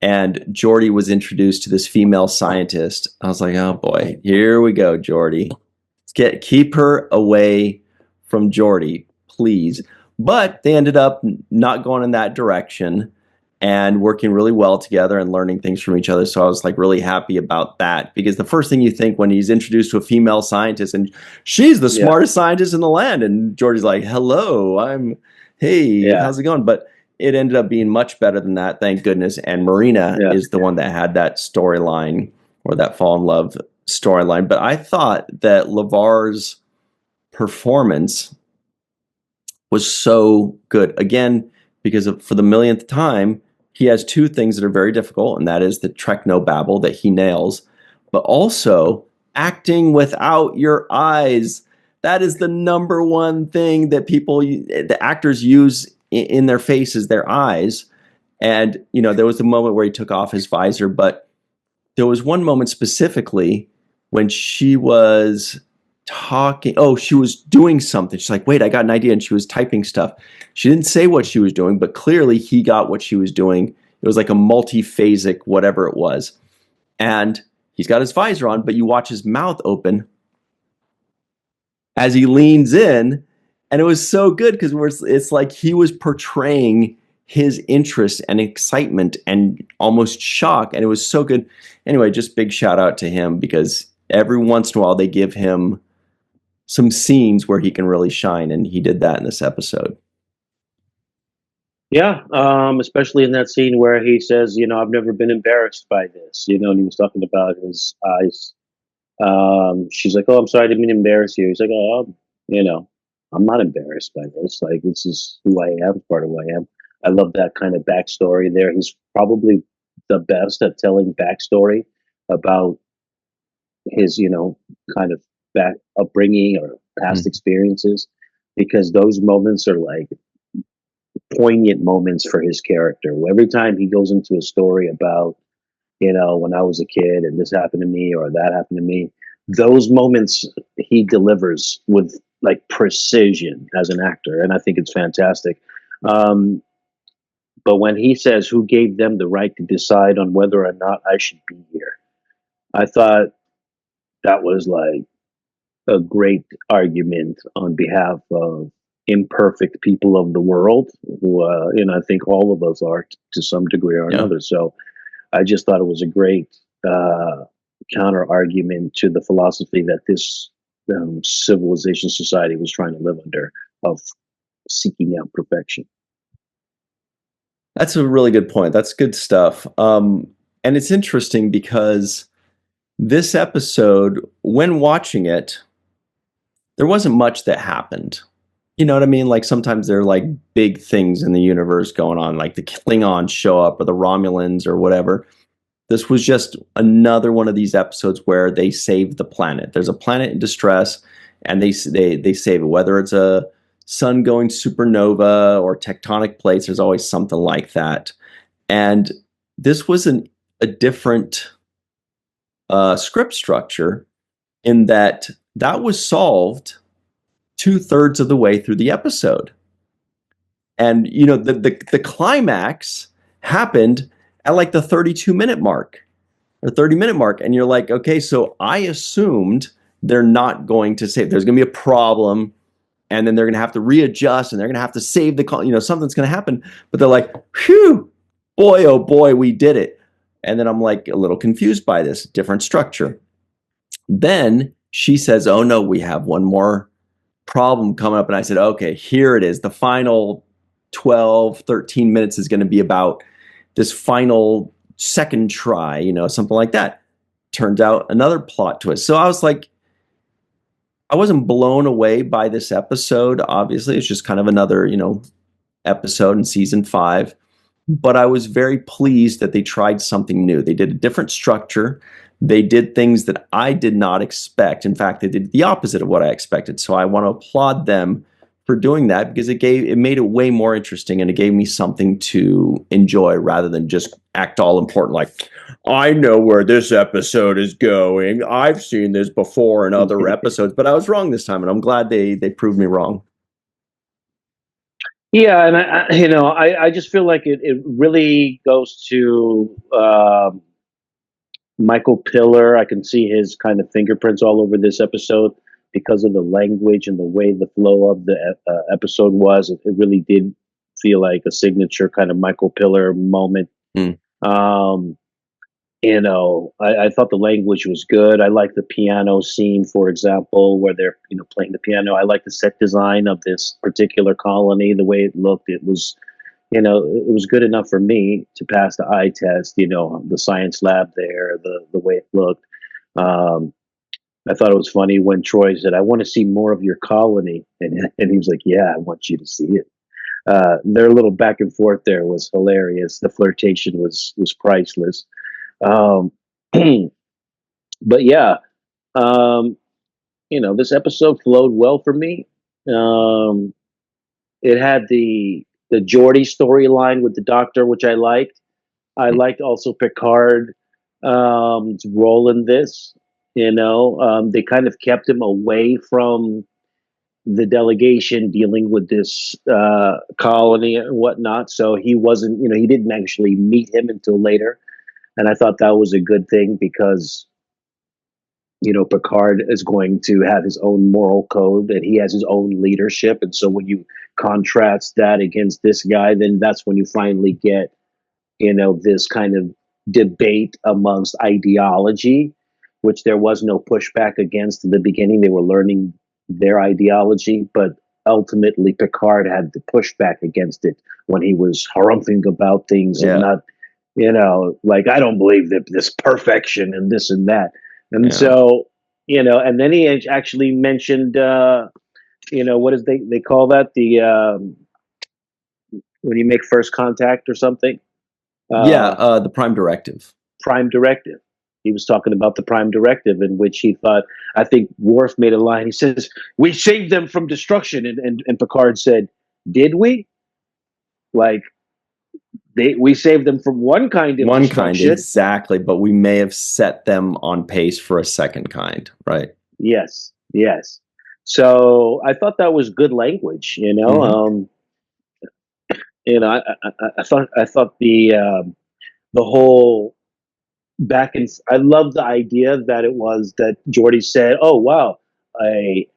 and Geordi was introduced to this female scientist, I was like, oh boy, here we go, Geordi. Keep her away from Geordi, please. But they ended up not going in that direction and working really well together and learning things from each other. So I was like really happy about that, because the first thing you think when he's introduced to a female scientist and she's the smartest scientist in the land, and Geordi's like, hello, how's it going? But it ended up being much better than that, thank goodness. And Marina is the one that had that storyline, or that fall in love storyline. But I thought that LeVar's performance was so good. Again, because for the millionth time, he has 2 things that are very difficult, and that is the Treknobabble that he nails, but also acting without your eyes. That is the number one thing that the actors use in their faces, their eyes. And, there was a moment where he took off his visor, but there was one moment specifically when she was talking. Oh, she was doing something. She's like, wait, I got an idea. And she was typing stuff. She didn't say what she was doing, but clearly he got what she was doing. It was like a multiphasic, whatever it was. And he's got his visor on, but you watch his mouth open as he leans in. And it was so good because it's like he was portraying his interest and excitement and almost shock. And it was so good. Anyway, just big shout out to him, because every once in a while they give him some scenes where he can really shine. And he did that in this episode. Yeah, especially in that scene where he says, I've never been embarrassed by this, and he was talking about his eyes. She's like, "Oh, I'm sorry, I didn't mean to embarrass you." He's like, "Oh, you know, I'm not embarrassed by this. Like, this is who I am, part of who I am." I love that kind of backstory there. He's probably the best at telling backstory about his, kind of back upbringing or past Mm. experiences, because those moments are like poignant moments for his character. Every time he goes into a story about, when I was a kid and this happened to me or that happened to me, those moments he delivers with like precision as an actor. And I think it's fantastic. Um, but when he says, "Who gave them the right to decide on whether or not I should be here?" I thought that was like a great argument on behalf of imperfect people of the world, who, I think all of us are to some degree or Yeah. another. So I just thought it was a great counter argument to the philosophy that this civilization society was trying to live under, of seeking out perfection. That's a really good point. That's good stuff. And it's interesting because this episode, when watching it, there wasn't much that happened. You know what I mean? Like sometimes there are like big things in the universe going on, like the Klingons show up or the Romulans or whatever. This was just another one of these episodes where they save the planet. There's a planet in distress, and they save it. Whether it's a sun going supernova or tectonic plates, there's always something like that. And this was a different script structure in that that was solved 2/3 of the way through the episode. And the climax happened at like the 32-minute mark or 30-minute mark. And you're like, okay, so I assumed they're not going to save. There's going to be a problem, and then they're going to have to readjust, and they're going to have to save the call. Something's going to happen. But they're like, whew, boy, oh boy, we did it. And then I'm like a little confused by this different structure. Then she says, oh no, we have one more problem coming up. And I said, okay, here it is. The final 12, 13 minutes is going to be about this final second try, something like that. Turns out another plot twist. So I was like, I wasn't blown away by this episode. Obviously, it's just kind of another, episode in season 5. But I was very pleased that they tried something new. They did a different structure. They did things that I did not expect. In fact, they did the opposite of what I expected. So I want to applaud them for doing that, because it made it way more interesting, and it gave me something to enjoy rather than just act all important like, I know where this episode is going. I've seen this before in other episodes, but I was wrong this time, and I'm glad they proved me wrong. Yeah, and I just feel like it really goes to Michael Piller. I can see his kind of fingerprints all over this episode because of the language and the way the flow of the episode was. It really did feel like a signature kind of Michael Piller moment. Mm. I thought the language was good. I like the piano scene, for example, where they're playing the piano. I like the set design of this particular colony, the way it looked. It was it was good enough for me to pass the eye test. The science lab there, the way it looked. I thought it was funny when Troy said, "I want to see more of your colony," and he was like, "Yeah, I want you to see it." Their little back and forth there was hilarious. The flirtation was priceless. Um, but yeah, um, this episode flowed well for me. Um, it had the Geordie storyline with the Doctor, which I liked. I liked also Picard role in this. They kind of kept him away from the delegation dealing with this colony and whatnot. So he wasn't, he didn't actually meet him until later. And I thought that was a good thing, because Picard is going to have his own moral code, and he has his own leadership. And so when you contrast that against this guy, then that's when you finally get, this kind of debate amongst ideology, which there was no pushback against in the beginning. They were learning their ideology, but ultimately Picard had to push back against it when he was harumphing about things and not, like, I don't believe that this perfection and this and that. And so, and then he actually mentioned, what is they call that? When you make first contact or something. The Prime Directive. Prime Directive. He was talking about the Prime Directive, in which he thought, I think Worf made a line. He says, "We saved them from destruction," and Picard said, "Did we? Like, we saved them from one kind of destruction, exactly, but we may have set them on pace for a second kind, right?" Yes. So I thought that was good language. I thought the whole back and I love the idea that it was that Geordi said, "Oh wow, a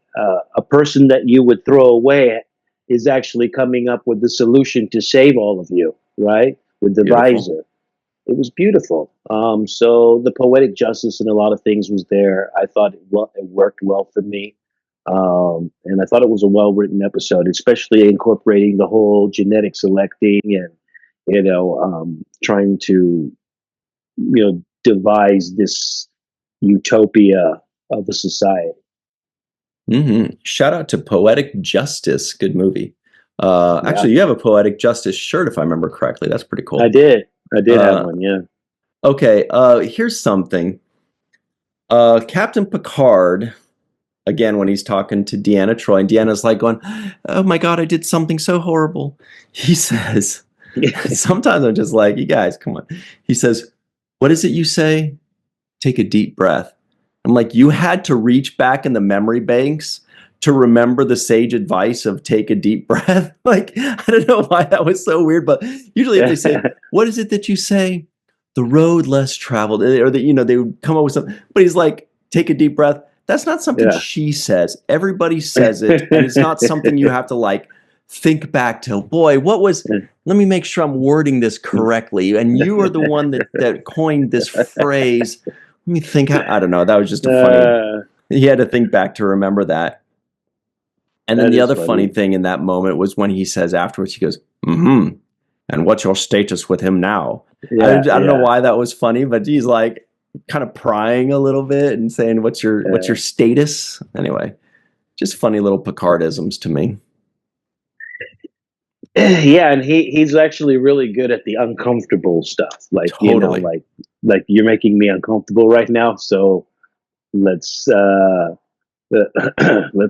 person that you would throw away is actually coming up with the solution to save all of you," right? With the visor. It was beautiful. So the poetic justice in a lot of things was there. I thought it worked well for me. And I thought it was a well-written episode, especially incorporating the whole genetic selecting and, trying to, devise this utopia of a society. Shout out to Poetic Justice. Good movie. Actually, you have a Poetic Justice shirt, if I remember correctly. That's pretty cool. I did have one, yeah. Okay, here's something. Captain Picard, again, when he's talking to Deanna Troi, and Deanna's like going, "Oh my God, I did something so horrible." He says, sometimes I'm just like, you guys, come on. He says, "What is it you say? Take a deep breath." I'm like, you had to reach back in the memory banks to remember the sage advice of take a deep breath. Like, I don't know why that was so weird, but usually if they say, "What is it that you say? The road less traveled," or they would come up with something. But he's like, "Take a deep breath." That's not something she says. Everybody says it, and it's not something you have to like think back to. Boy, what was? Let me make sure I'm wording this correctly. And you are the one that coined this phrase. Let me think. I don't know. That was just a funny. He had to think back to remember that. And then the other funny thing in that moment was when he says afterwards, he goes, "Mm-hmm. And what's your status with him now?" I don't know why that was funny, but he's like kind of prying a little bit and saying, what's your status? Anyway, just funny little Picardisms to me. Yeah, and he's actually really good at the uncomfortable stuff. Like, totally. Like you're making me uncomfortable right now, so let's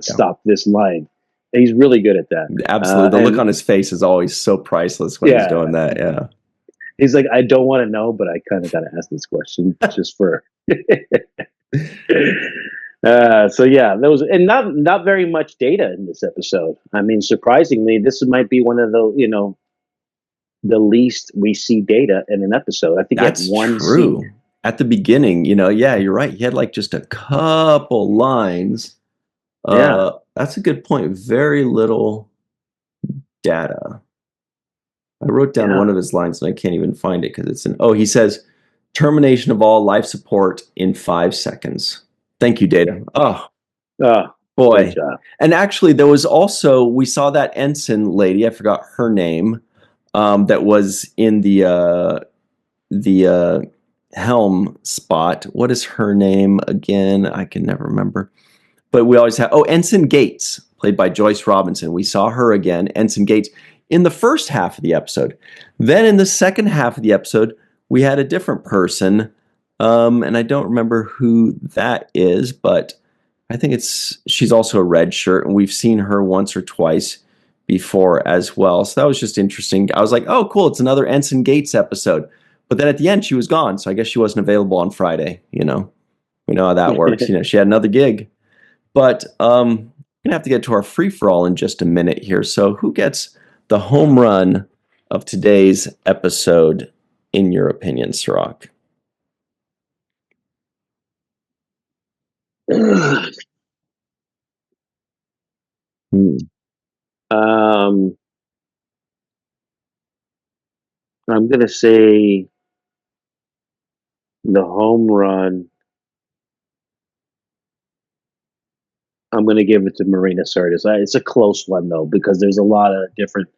stop this line. And he's really good at that. Absolutely. The look on his face is always so priceless when he's doing that. Yeah. He's like, "I don't want to know, but I kind of got to ask this question just for." So yeah, there was, and not very much data in this episode. I mean, surprisingly, this might be one of the the least we see data in an episode. I think that's one true. scene At the beginning, yeah, you're right. He had like just a couple lines. That's a good point. Very little data. I wrote down one of his lines and I can't even find it because he says, "Termination of all life support in 5 seconds. Thank you, Data." Oh, boy. And actually, there was also, we saw that ensign lady, I forgot her name, that was in the helm spot. What is her name again? I can never remember. But we always have, Ensign Gates, played by Joyce Robinson. We saw her again, Ensign Gates, in the first half of the episode. Then in the second half of the episode, we had a different person. And I don't remember who that is, but I think she's also a red shirt, and we've seen her once or twice before as well. So that was just interesting. I was like, oh, cool, it's another Ensign Gates episode. But then at the end, she was gone. So I guess she wasn't available on Friday. We know how that works. She had another gig. But we're going to have to get to our free-for-all in just a minute here. So who gets the home run of today's episode, in your opinion, Sirach? I'm going to say the home run. I'm going to give it to Marina Sirtis. It's a close one though, because there's a lot of different.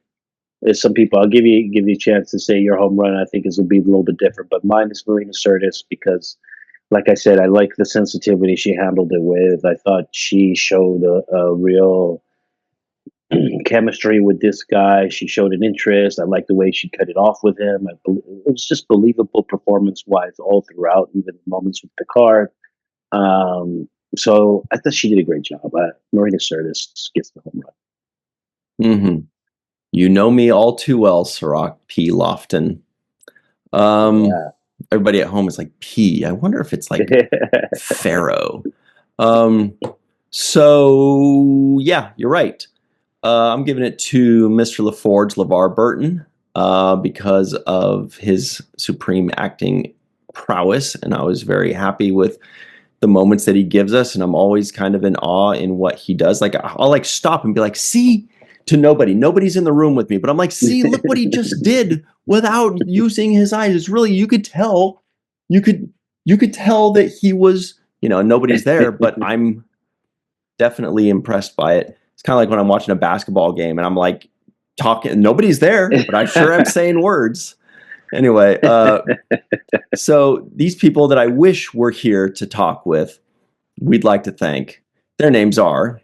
There's some people. I'll give you a chance to say your home run. I think is will be a little bit different, but mine is Marina Sirtis because, like I said, I like the sensitivity she handled it with. I thought she showed a real chemistry with this guy. She showed an interest. I like the way she cut it off with him. It was just believable performance-wise all throughout, even the moments with Picard. So I thought she did a great job. Marina Sirtis gets the home run. Mm-hmm. You know me all too well, Sirach P. Lofton. Everybody at home is like P. I wonder if it's like Pharaoh. So yeah, you're right. I'm giving it to Mr. LaForge, LeVar Burton, because of his supreme acting prowess, and I was very happy with the moments that he gives us, and I'm always kind of in awe in what he does. Like I'll like stop and be like, see, to nobody's in the room with me, but I'm like, see, look what he just did without using his eyes. It's really, you could tell that he was, nobody's there, but I'm definitely impressed by it. It's kind of like when I'm watching a basketball game and I'm like talking, nobody's there, but I sure am saying words. Anyway, so these people that I wish were here to talk with, we'd like to thank. Their names are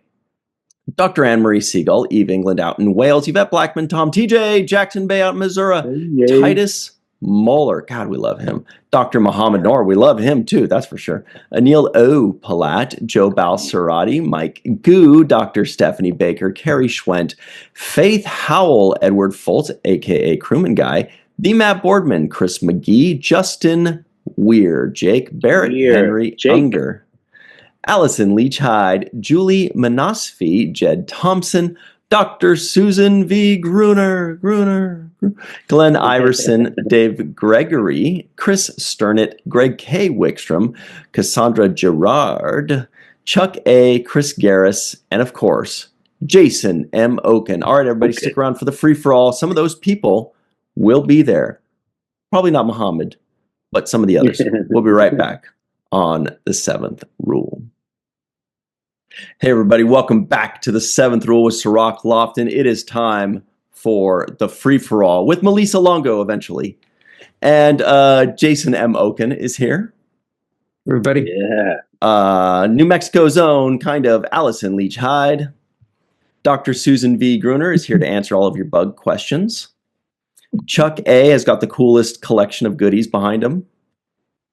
Dr. Anne-Marie Siegel, Eve England out in Wales, Yvette Blackman, Tom TJ, Jackson Bay out in Missouri, Titus Moeller, God, we love him. Dr. Mohamed Noor, we love him too, that's for sure. Anil O. Palat, Joe Balsarati, Mike Goo, Dr. Stephanie Baker, Carrie Schwent, Faith Howell, Edward Foltz, aka Crewman Guy, the Matt Boardman, Chris McGee, Justin Weir, Jake Barrett, Henry Unger, Allison Leach Hyde, Julie Manosfi, Jed Thompson, Dr. Susan V. Gruner, Glenn Iverson, Dave Gregory, Chris Sternett, Greg K. Wickstrom, Cassandra Gerard, Chuck A., Chris Garris, and of course, Jason M. Oken. All right, everybody, stick around for the free-for-all. Some of those people will be there. Probably not Muhammad, but some of the others. We'll be right back on The Seventh Rule. Hey, everybody, welcome back to The Seventh Rule with Sirach Lofton. It is time for the free-for-all with Melissa Longo eventually. And Jason M. Oken is here. Everybody. Yeah. New Mexico's own kind of Allison Leach Hyde. Dr. Susan V. Gruner is here to answer all of your bug questions. Chuck A. has got the coolest collection of goodies behind him.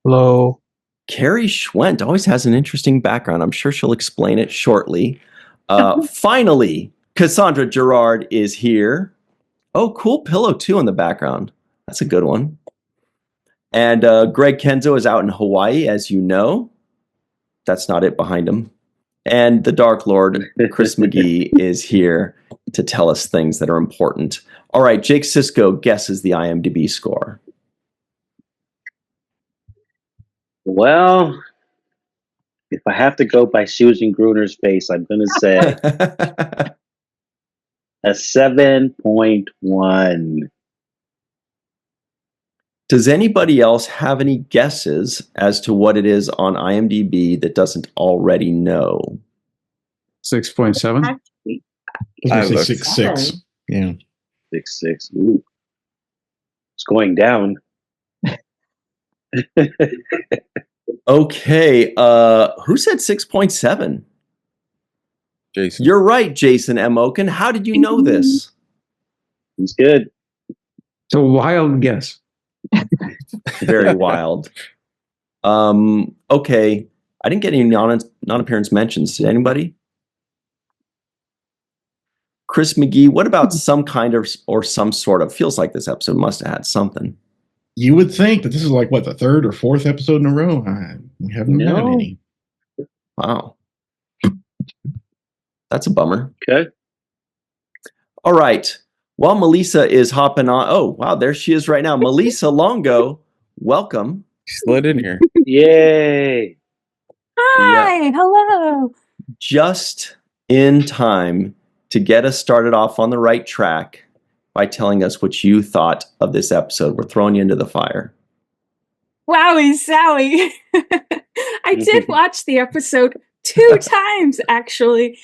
Hello. Carrie Schwent always has an interesting background. I'm sure she'll explain it shortly. Finally, Cassandra Gerard is here. Oh, cool pillow too in the background. That's a good one. And Greg Kenzo is out in Hawaii, as you know. That's not it behind him. And the Dark Lord, Chris McGee, is here to tell us things that are important. All right, Jake Sisko guesses the IMDb score. Well, if I have to go by Susan Gruner's face, I'm going to say a 7.1. Does anybody else have any guesses as to what it is on IMDb that doesn't already know? 6.7? I was going to say 6.6. Yeah. 6.6. Ooh. It's going down. Okay, who said 6.7? Jason. You're right, Jason M. Oken. How did you know this? He's good. It's a wild guess. Very wild. Okay, I didn't get any non-appearance mentions. Did anybody? Chris McGee, what about some kind of or some sort of? Feels like this episode must have had something. You would think that this is like, what, the third or fourth episode in a row? We haven't had any. Wow. That's a bummer. Okay. All right. While Melissa is hopping on. Oh, wow. There she is right now. Melissa Longo, welcome. She slid in here. Yay. Hi. Hello. Just in time to get us started off on the right track by telling us what you thought of this episode. We're throwing you into the fire. Wowie, Sally. I did watch the episode 2 times, actually,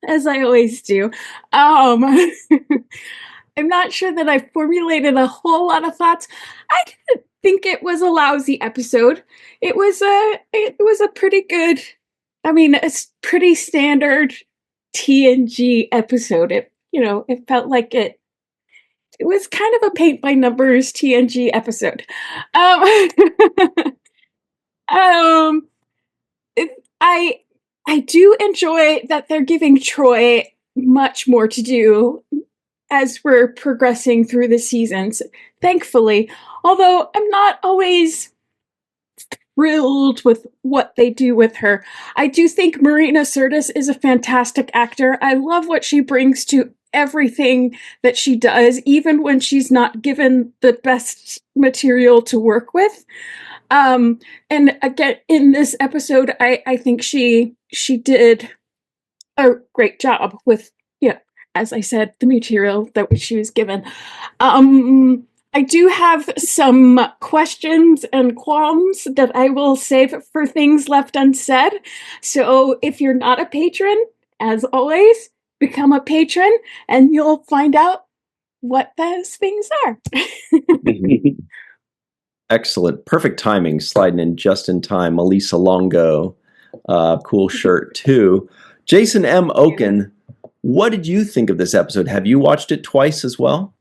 as I always do. I'm not sure that I formulated a whole lot of thoughts. I didn't think it was a lousy episode. It was a pretty good, a pretty standard TNG episode. It felt like it was kind of a paint by numbers TNG episode. Um, I do enjoy that they're giving Troy much more to do as we're progressing through the seasons, thankfully. Although I'm not always thrilled with what they do with her. I do think Marina Sirtis is a fantastic actor. I love what she brings to everything that she does, even when she's not given the best material to work with. And again, in this episode, I think she did a great job with, as I said, the material that she was given. I do have some questions and qualms that I will save for things left unsaid. So if you're not a patron, as always, become a patron and you'll find out what those things are. Excellent. Perfect timing, sliding in just in time. Melissa Longo, cool shirt too. Jason M. Oken, what did you think of this episode? Have you watched it twice as well?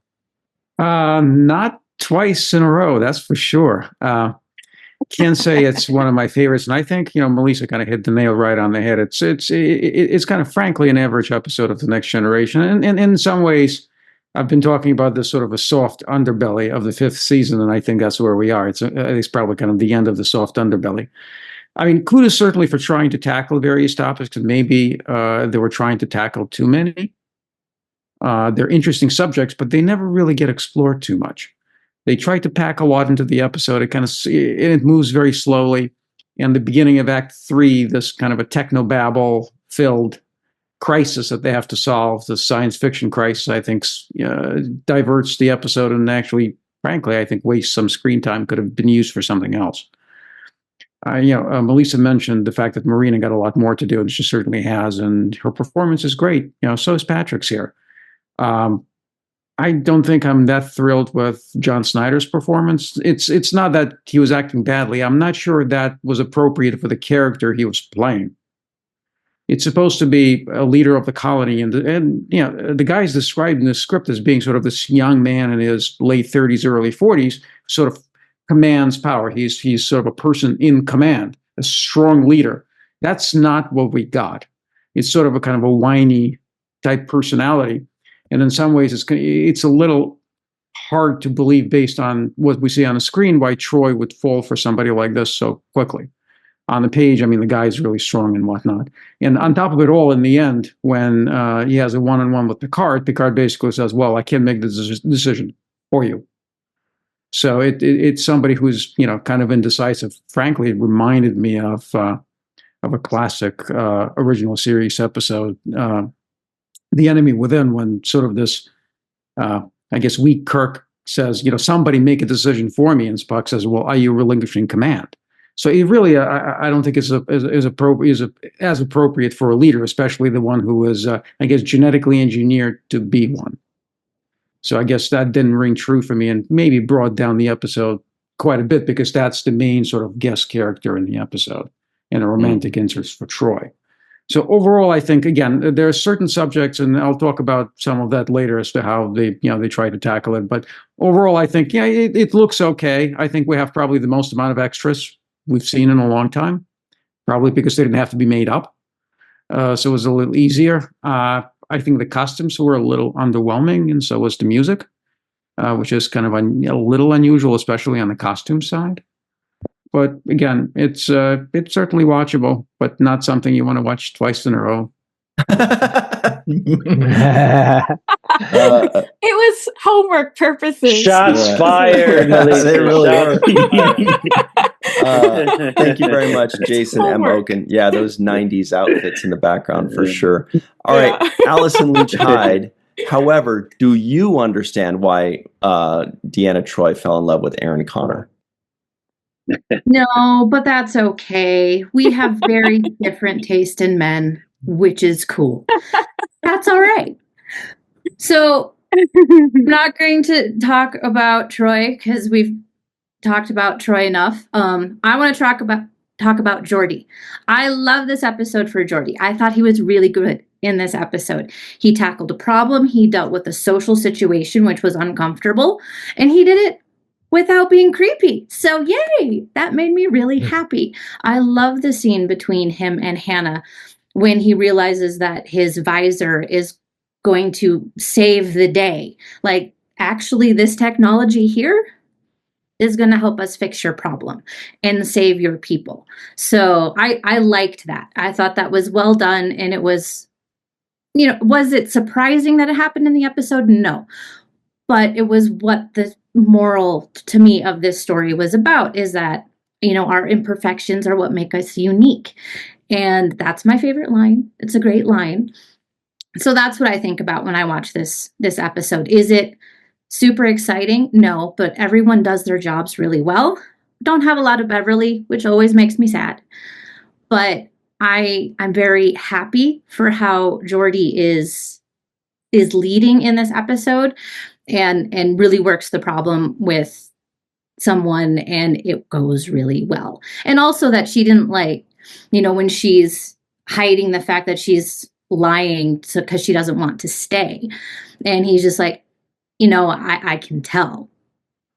Not twice in a row, that's for sure. Can say it's one of my favorites, and I think Melissa kind of hit the nail right on the head. It's kind of frankly an average episode of The Next Generation, and in some ways, I've been talking about this sort of a soft underbelly of the 5th season, and I think that's where we are. It's probably kind of the end of the soft underbelly. I mean, kudos certainly for trying to tackle various topics, because maybe they were trying to tackle too many. They're interesting subjects, but they never really get explored too much. They try to pack a lot into the episode. It moves very slowly. And the beginning of Act 3, this kind of a technobabble-filled crisis that they have to solve, the science fiction crisis, I think, diverts the episode and actually, frankly, I think wastes some screen time, could have been used for something else. Melissa mentioned the fact that Marina got a lot more to do, and she certainly has, and her performance is great. So is Patrick's here. I don't think I'm that thrilled with John Snyder's performance. It's not that he was acting badly. I'm not sure that was appropriate for the character he was playing. It's supposed to be a leader of the colony, and the guy's described in the script as being sort of this young man in his late 30s, early 40s, sort of commands power. He's sort of a person in command, a strong leader. That's not what we got. It's sort of a kind of a whiny type personality. And in some ways, it's a little hard to believe, based on what we see on the screen, why Troy would fall for somebody like this so quickly. On the page, the guy's really strong and whatnot. And on top of it all, in the end, when he has a one-on-one with Picard basically says, well, I can't make the decision for you. So it's somebody who's, kind of indecisive. Frankly, it reminded me of a classic original series episode, The Enemy Within, when sort of this, I guess, weak Kirk says, somebody make a decision for me. And Spock says, well, are you relinquishing command? So it really, I don't think is as appropriate for a leader, especially the one who was, I guess, genetically engineered to be one. So I guess that didn't ring true for me, and maybe brought down the episode quite a bit, because that's the main sort of guest character in the episode, and a romantic interest for Troy. So overall, I think, again, there are certain subjects, and I'll talk about some of that later as to how they try to tackle it. But overall, I think, it looks okay. I think we have probably the most amount of extras we've seen in a long time, probably because they didn't have to be made up. So it was a little easier. I think the costumes were a little underwhelming, and so was the music, which is kind of a little unusual, especially on the costume side. But again, it's certainly watchable, but not something you want to watch twice in a row. It was homework purposes. Shots fired, Melissa. They really were. Thank you very much, Jason M. Oken. Yeah, those 90s outfits in the background for sure. All right, Allison Leach Hyde. However, do you understand why Deanna Troi fell in love with Aaron Connor? No, but that's okay. We have very different taste in men, which is cool. That's all right. So I'm not going to talk about Troy because we've talked about Troy enough. I want to talk about Geordi. I love this episode for Geordi. I thought he was really good in this episode. He tackled a problem, he dealt with a social situation which was uncomfortable, and he did it without being creepy. So yay, that made me really happy. I love the scene between him and Hannah when he realizes that his visor is going to save the day. Like, actually, this technology here is going to help us fix your problem and save your people. So I liked that. I thought that was well done. And it was, was it surprising that it happened in the episode? No. But it was what the moral to me of this story was about, is that, our imperfections are what make us unique. And that's my favorite line. It's a great line. So that's what I think about when I watch this episode. Is it super exciting? No, but everyone does their jobs really well. Don't have a lot of Beverly, which always makes me sad. But I'm very happy for how Geordi is leading in this episode and really works the problem with someone, and it goes really well. And also that she didn't when she's hiding the fact that she's lying because she doesn't want to stay. And he's just like, I can tell,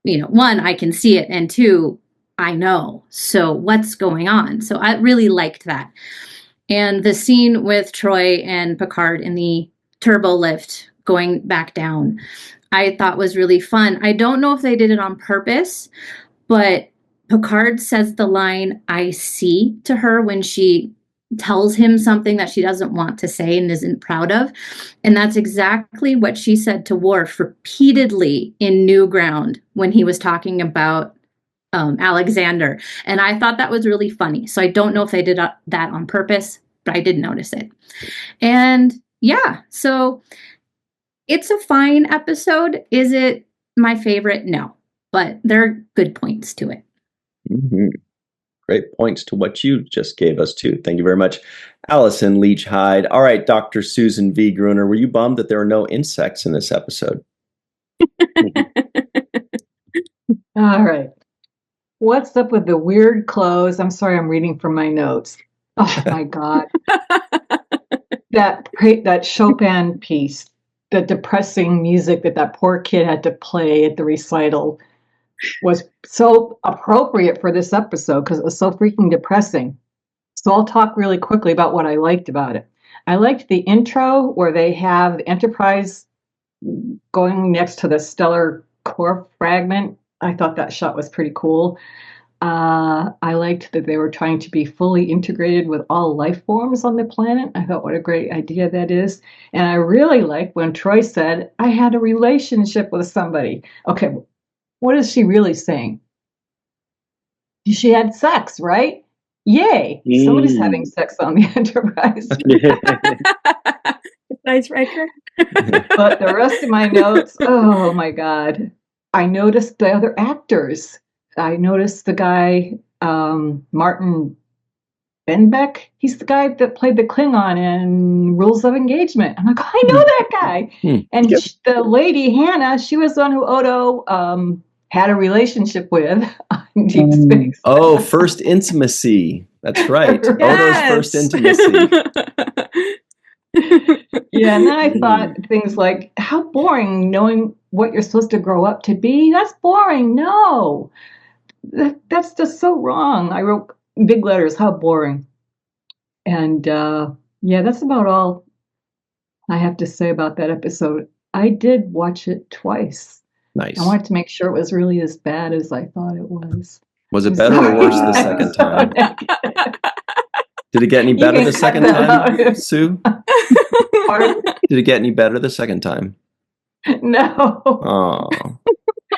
one, I can see it. And two, I know. So what's going on? So I really liked that. And the scene with Troy and Picard in the turbo lift going back down, I thought was really fun. I don't know if they did it on purpose, but Picard says the line, I see, to her when she tells him something that she doesn't want to say and isn't proud of. And that's exactly what she said to Worf repeatedly in New Ground when he was talking about Alexander. And I thought that was really funny. So I don't know if they did that on purpose, but I did notice it. And yeah, so it's a fine episode. Is it my favorite? No, but there are good points to it. Mm-hmm. Great points to what you just gave us, too. Thank you very much. Allison Leach Hyde. All right, Dr. Susan V. Gruner, were you bummed that there are no insects in this episode? All right. What's up with the weird clothes? I'm sorry, I'm reading from my notes. Oh, my God. That Chopin piece, the depressing music that poor kid had to play at the recital was so appropriate for this episode because it was so freaking depressing. So I'll talk really quickly about what I liked about it. I liked the intro where they have the Enterprise going next to the stellar core fragment. I thought that shot was pretty cool. I liked that they were trying to be fully integrated with all life forms on the planet. I thought what a great idea that is. And I really liked when Troy said, I had a relationship with somebody. Okay, what is she really saying? She had sex, right? Yay. Somebody's having sex on the Enterprise. Icebreaker. But the rest of my notes, oh my God. I noticed the other actors. I noticed the guy, Martin Benbeck. He's the guy that played the Klingon in Rules of Engagement. I'm like, oh, I know that guy. And the lady, Hannah, she was the one who Odo had a relationship with on Deep Space. Oh, first intimacy. That's right. Yes. Odo's first intimacy. Yeah, and then I thought things like, how boring knowing what you're supposed to grow up to be. That's boring. No. That's just so wrong. I wrote big letters, how boring. And yeah, that's about all I have to say about that episode. I did watch it twice. Nice. I wanted to make sure it was really as bad as I thought it was. Was it better or worse the second time? Did it get any better the second time, Sue? Pardon? Did it get any better the second time? No. Oh.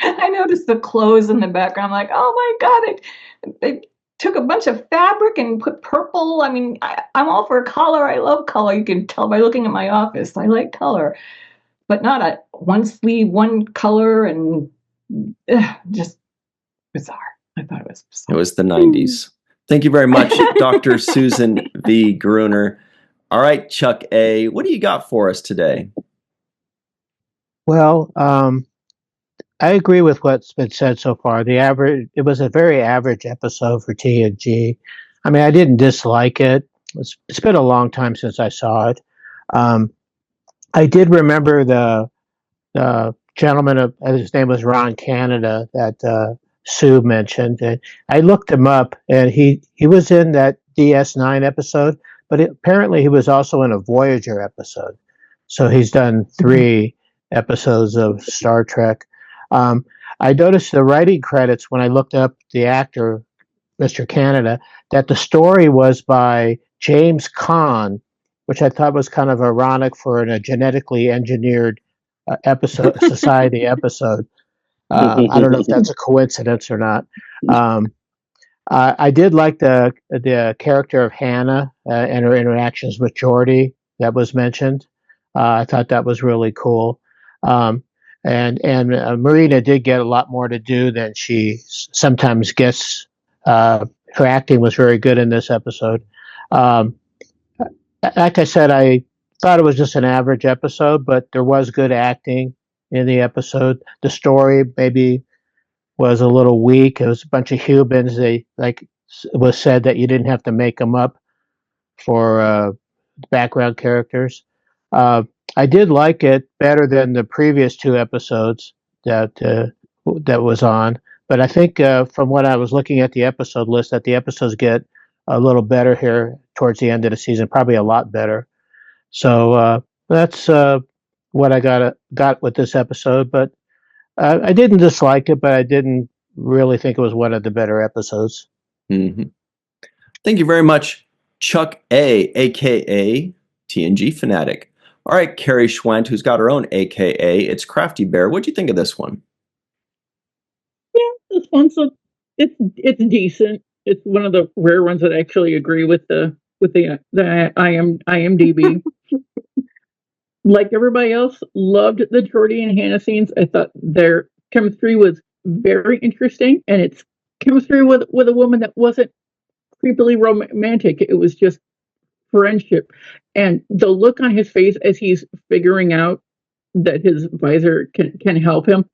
I noticed the clothes in the background. I'm like, oh my God, they took a bunch of fabric and put purple. I mean, I'm all for color. I love color. You can tell by looking at my office. I like color. But not a one sleeve, one color, and just bizarre. I thought it was. It was the 90s. Thank you very much, Dr. Susan V. Gruner. All right, Chuck A., what do you got for us today? Well, I agree with what's been said so far. It was a very average episode for TNG. I mean, I didn't dislike it. It's been a long time since I saw it. I did remember the gentleman, his name was Ron Canada, that Sue mentioned. And I looked him up, and he was in that DS9 episode, but apparently he was also in a Voyager episode. So he's done 3 episodes of Star Trek. I noticed the writing credits when I looked up the actor, Mr. Canada, that the story was by James Caan, which I thought was kind of ironic for a genetically engineered society episode. I don't know if that's a coincidence or not. I did like the character of Hannah and her interactions with Geordi that was mentioned. I thought that was really cool. And Marina did get a lot more to do than she sometimes gets. Her acting was very good in this episode. Like I said, I thought it was just an average episode, but there was good acting in the episode. The story maybe was a little weak. It was a bunch of humans. It was said that you didn't have to make them up for background characters. I did like it better than the previous 2 episodes that was on. But I think from what I was looking at the episode list, that the episodes get a little better here towards the end of the season, probably a lot better. So that's what I got with this episode. But I didn't dislike it, but I didn't really think it was one of the better episodes. Mm-hmm. Thank you very much, Chuck A., a.k.a. TNG Fanatic. All right, Carrie Schwent, who's got her own AKA, it's Crafty Bear. What'd you think of this one? Yeah, this one's it's decent. It's one of the rare ones that I actually agree with the IMDb. Like everybody else, loved the Geordi and Hannah scenes. I thought their chemistry was very interesting, and it's chemistry with a woman that wasn't creepily romantic. It was just friendship, and the look on his face as he's figuring out that his visor can help him.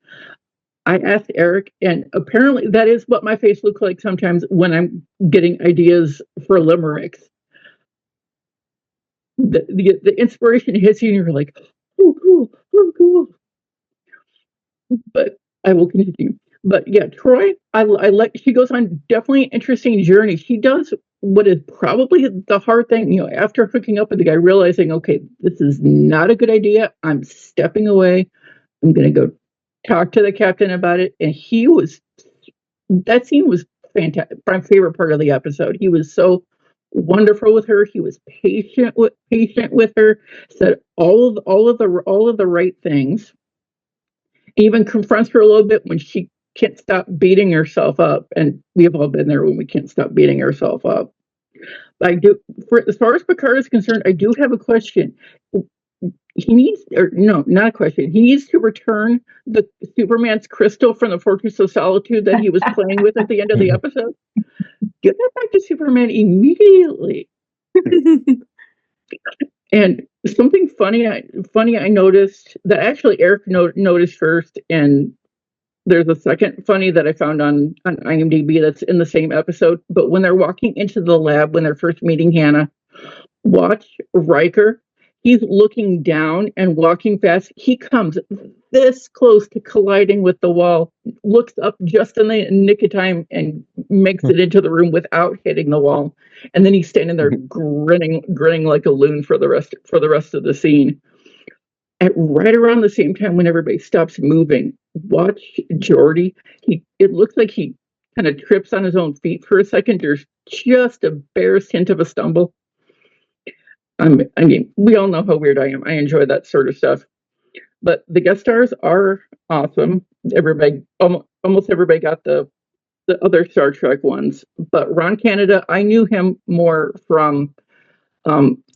I asked Eric, and apparently that is what my face looks like sometimes when I'm getting ideas for limericks. The inspiration hits you, and you're like, oh cool. But I will continue. But yeah, Troy, I like. She goes on definitely an interesting journey. She does what is probably the hard thing, after hooking up with the guy, realizing, okay, this is not a good idea. I'm stepping away. I'm going to go talk to the captain about it. And that scene was fantastic. My favorite part of the episode. He was so wonderful with her. He was patient with her. Said all of the right things. Even confronts her a little bit when she can't stop beating herself up, and we've all been there when we can't stop beating ourselves up. I do, as far as Picard is concerned, I do have a question. He needs to return the Superman's crystal from the Fortress of Solitude that he was playing with at the end of the episode. Give that back to Superman immediately. And something funny I noticed that actually Eric noticed first, and there's a second funny that I found on IMDb that's in the same episode. But when they're walking into the lab, when they're first meeting Hannah, watch Riker. He's looking down and walking fast. He comes this close to colliding with the wall, looks up just in the nick of time and makes it into the room without hitting the wall. And then he's standing there grinning like a loon for the rest of the scene. At right around the same time when everybody stops moving, watch Geordi. It looks like he kind of trips on his own feet for a second. There's just a barest hint of a stumble. I mean, we all know how weird I am. I enjoy that sort of stuff. But the guest stars are awesome. Everybody, almost everybody got the other Star Trek ones. But Ron Canada, I knew him more from,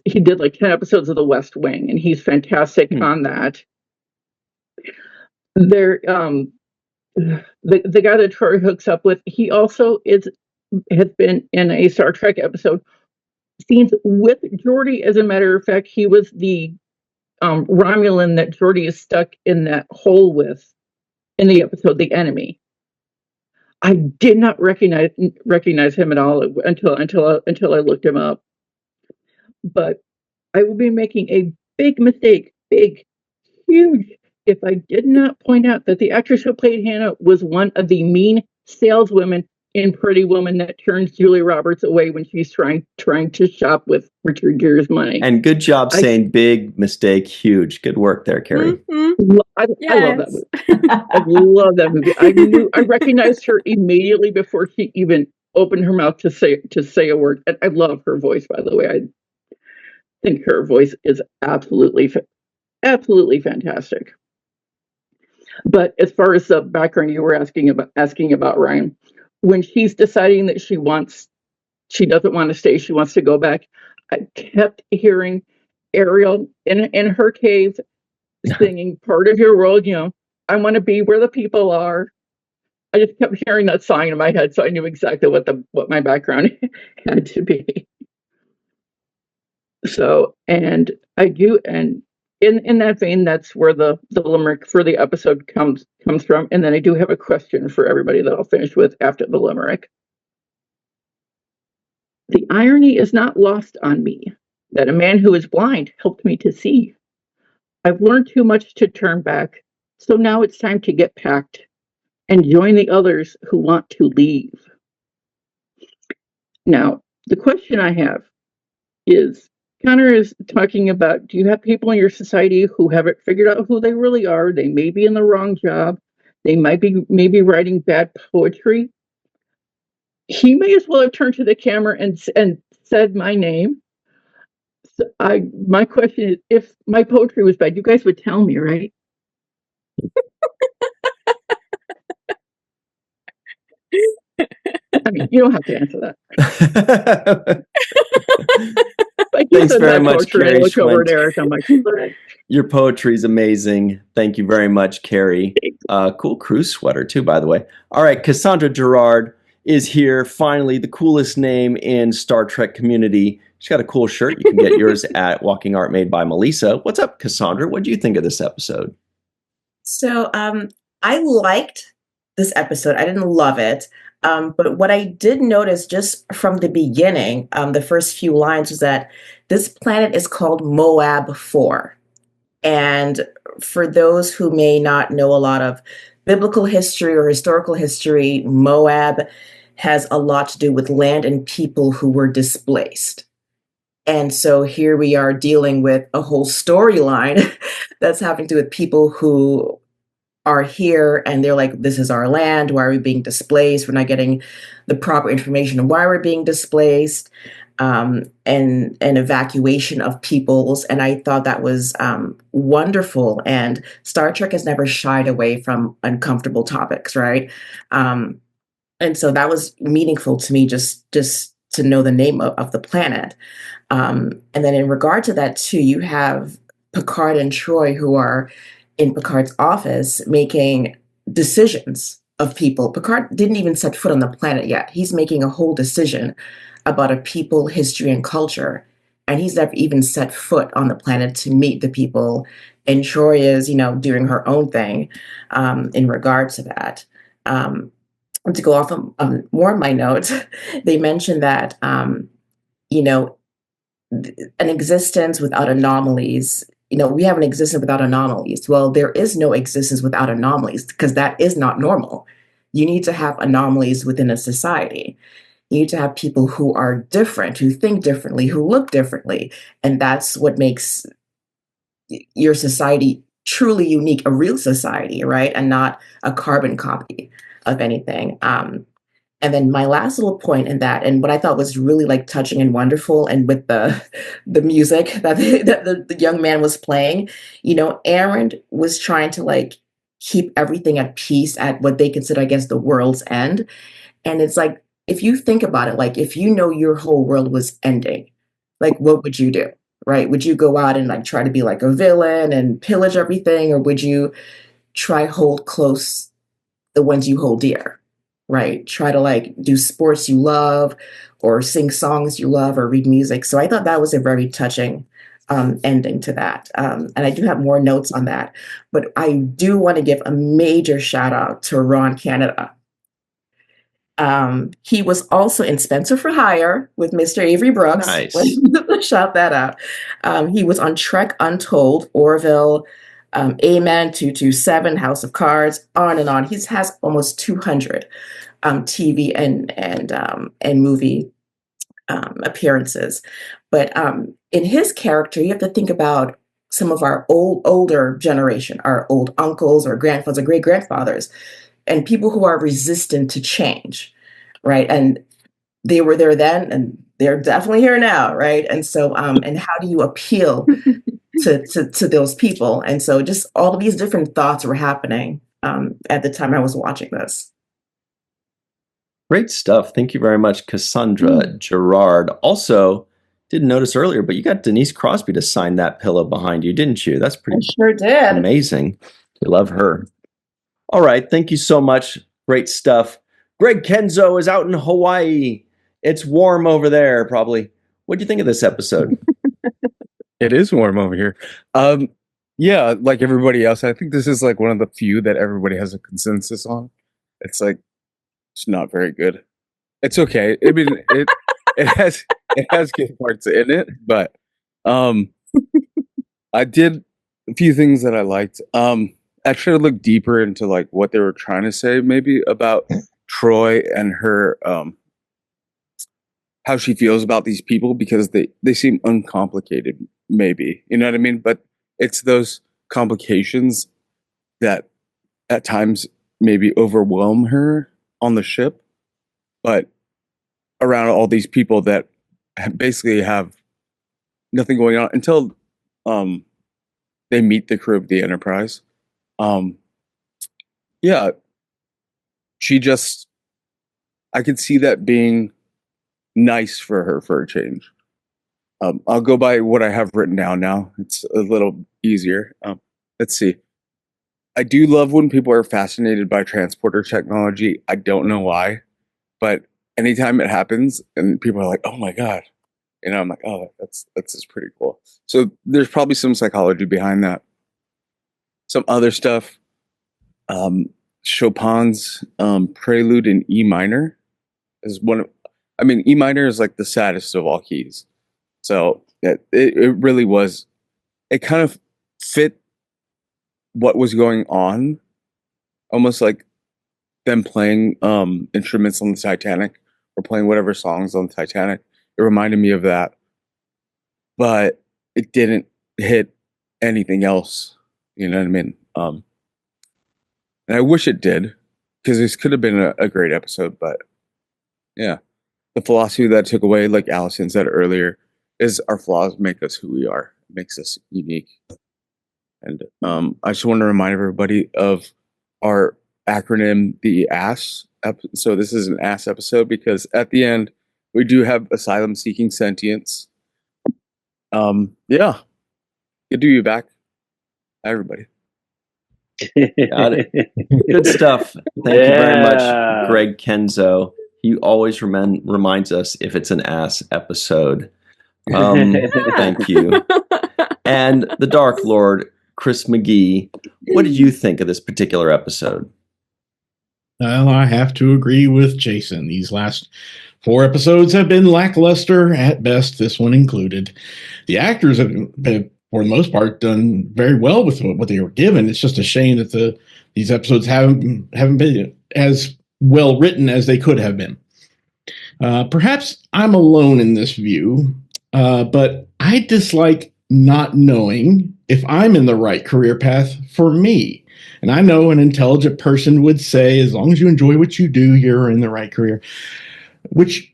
he did like 10 episodes of The West Wing, and he's fantastic on that. the guy that Troy hooks up with, he also has been in a Star Trek episode scenes with Geordi. As a matter of fact, he was the Romulan that Geordi is stuck in that hole with in the episode The Enemy. I did not recognize him at all until I looked him up. But I will be making a big mistake, huge, if I did not point out that the actress who played Hannah was one of the mean saleswomen in Pretty Woman that turns Julia Roberts away when she's trying to shop with Richard Gere's money. And good job saying big mistake, huge. Good work there, Carrie. Mm-hmm. I love that movie. I love that movie. I recognized her immediately before she even opened her mouth to say a word. And I love her voice, by the way. I think her voice is absolutely fantastic. But as far as the background you were asking about Ryan, when she's deciding that she doesn't want to stay, she wants to go back, I kept hearing Ariel in her cave singing "Part of Your World." I want to be where the people are. I just kept hearing that song in my head, so I knew exactly what my background had to be. So, and I do, and in that vein, that's where the limerick for the episode comes from. And then I do have a question for everybody that I'll finish with after the limerick. The irony is not lost on me that a man who is blind helped me to see. I've learned too much to turn back, so now it's time to get packed and join the others who want to leave. Now, the question I have is, Connor is talking about, do you have people in your society who haven't figured out who they really are? They may be in the wrong job. They might be maybe writing bad poetry. He may as well have turned to the camera and said my name. So my question is, if my poetry was bad, you guys would tell me, right? I mean, you don't have to answer that. Thanks very much, Carrie. Look over at Eric. I'm like, your poetry is amazing. Thank you very much, Carrie. Cool cruise sweater too, by the way. All right, Cassandra Gerard is here. Finally, the coolest name in Star Trek community. She's got a cool shirt. You can get yours at Walking Art Made by Melissa. What's up, Cassandra? What do you think of this episode? So I liked this episode. I didn't love it. But what I did notice just from the beginning, the first few lines, was that this planet is called Moab 4. And for those who may not know a lot of biblical history or historical history, Moab has a lot to do with land and people who were displaced. And so here we are dealing with a whole storyline that's having to do with people who are here and they're like, this is our land. Why are we being displaced? We're not getting the proper information on why we're being displaced, and evacuation of peoples. And I thought that was wonderful. And Star Trek has never shied away from uncomfortable topics, right? And so that was meaningful to me, just to know the name of the planet. And then in regard to that too, you have Picard and Troy, who are in Picard's office making decisions of people. Picard didn't even set foot on the planet yet. He's making a whole decision about a people, history, and culture. And he's never even set foot on the planet to meet the people. And Troy is, doing her own thing in regards to that. To go off on more of my notes, they mentioned that, an existence without anomalies. We have an existence without anomalies. Well, there is no existence without anomalies because that is not normal. You need to have anomalies within a society. You need to have people who are different, who think differently, who look differently. And that's what makes your society truly unique, a real society, right? And not a carbon copy of anything. And then my last little point in that, and what I thought was really like touching and wonderful, and with the music that the young man was playing, Aaron was trying to like keep everything at peace at what they consider, I guess, the world's end. And it's like, if you think about it, like if your whole world was ending, like what would you do, right? Would you go out and like try to be like a villain and pillage everything, or would you try hold close the ones you hold dear, right? Try to like do sports you love or sing songs you love or read music. So I thought that was a very touching ending to that. And I do have more notes on that, but I do want to give a major shout out to Ron Canada. He was also in Spencer for Hire with Mr. Avery Brooks. Nice. Shout that out. He was on Trek Untold, Orville, Amen 227, House of Cards, on and on. He has almost 200 TV and movie appearances. But in his character, you have to think about some of our older generation, our old uncles or grandfathers or great grandfathers, and people who are resistant to change, right? And they were there then, and they're definitely here now, right? And so, and how do you appeal to those people? And so, just all of these different thoughts were happening at the time I was watching this. Great stuff. Thank you very much, Cassandra Gerard. Also, didn't notice earlier, but you got Denise Crosby to sign that pillow behind you, didn't you? That's pretty sure did. Amazing. We love her. All right. Thank you so much. Great stuff. Greg Kenzo is out in Hawaii. It's warm over there, probably. What do you think of this episode? It is warm over here. Yeah, like everybody else, I think this is like one of the few that everybody has a consensus on. It's like, it's not very good. It's okay. I mean, it has good parts in it, but I did a few things that I liked. I tried to look deeper into like what they were trying to say, maybe about Troy and her, how she feels about these people, because they seem uncomplicated, maybe, you know what I mean? But it's those complications that at times maybe overwhelm her on the ship, but around all these people that basically have nothing going on until they meet the crew of the Enterprise. Yeah, she just, I could see that being nice for her for a change. I'll go by what I have written down now. It's a little easier. Let's see. I do love when people are fascinated by transporter technology. I don't know why, but anytime it happens and people are like, "Oh my god," you know, I'm like, "Oh, that's just pretty cool." So there's probably some psychology behind that. Some other stuff. Chopin's Prelude in E minor is one of, I mean, E minor is like the saddest of all keys. So it really was, it kind of fit what was going on, almost like them playing instruments on the Titanic or playing whatever songs on the Titanic. It reminded me of that, but it didn't hit anything else. You know what I mean? And I wish it did, because this could have been a great episode. But yeah, the philosophy that I took away, like Allison said earlier, is our flaws make us who we are. It makes us unique. And I just want to remind everybody of our acronym, the ASS. So this is an ASS episode because at the end, we do have asylum seeking sentience. Yeah. Good to be back. Hi, everybody. Got it. Good stuff. Thank you very much, Greg Kenzo. He always reminds us if it's an ass episode. Thank you. And the Dark Lord, Chris McGee, what did you think of this particular episode? Well, I have to agree with Jason. These last 4 episodes have been lackluster at best, this one included. The actors have, for the most part, done very well with what they were given. It's just a shame that these episodes haven't been as well written as they could have been. Perhaps I'm alone in this view, but I dislike not knowing if I'm in the right career path for me. And I know an intelligent person would say, as long as you enjoy what you do, you're in the right career. Which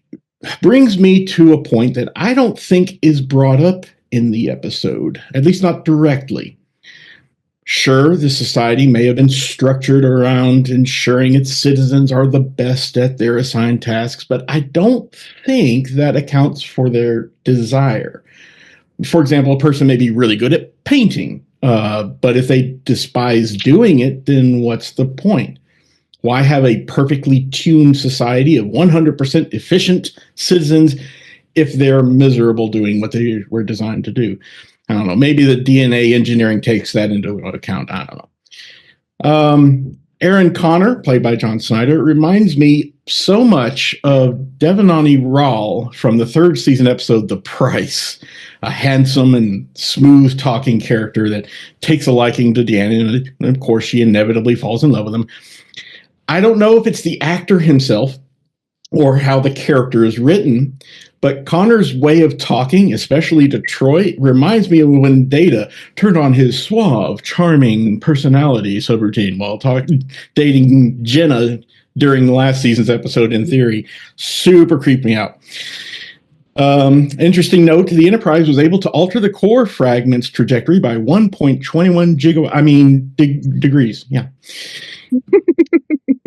brings me to a point that I don't think is brought up in the episode, at least not directly. Sure, the society may have been structured around ensuring its citizens are the best at their assigned tasks, but I don't think that accounts for their desire. For example, a person may be really good at painting, but if they despise doing it, then what's the point? Why have a perfectly tuned society of 100% efficient citizens if they're miserable doing what they were designed to do? I don't know. Maybe the DNA engineering takes that into account. I don't know. Aaron Connor, played by John Snyder, reminds me so much of Devanani Ral from the third season episode The Price, a handsome and smooth talking character that takes a liking to Deanna, and of course she inevitably falls in love with him. I don't know if it's the actor himself or how the character is written, but Connor's way of talking, especially to Troy, reminds me of when Data turned on his suave, charming personality subroutine while dating Jenna during the last season's episode, In Theory. Super creeped me out. Interesting note, the Enterprise was able to alter the core fragment's trajectory by 1.21 degrees. Yeah.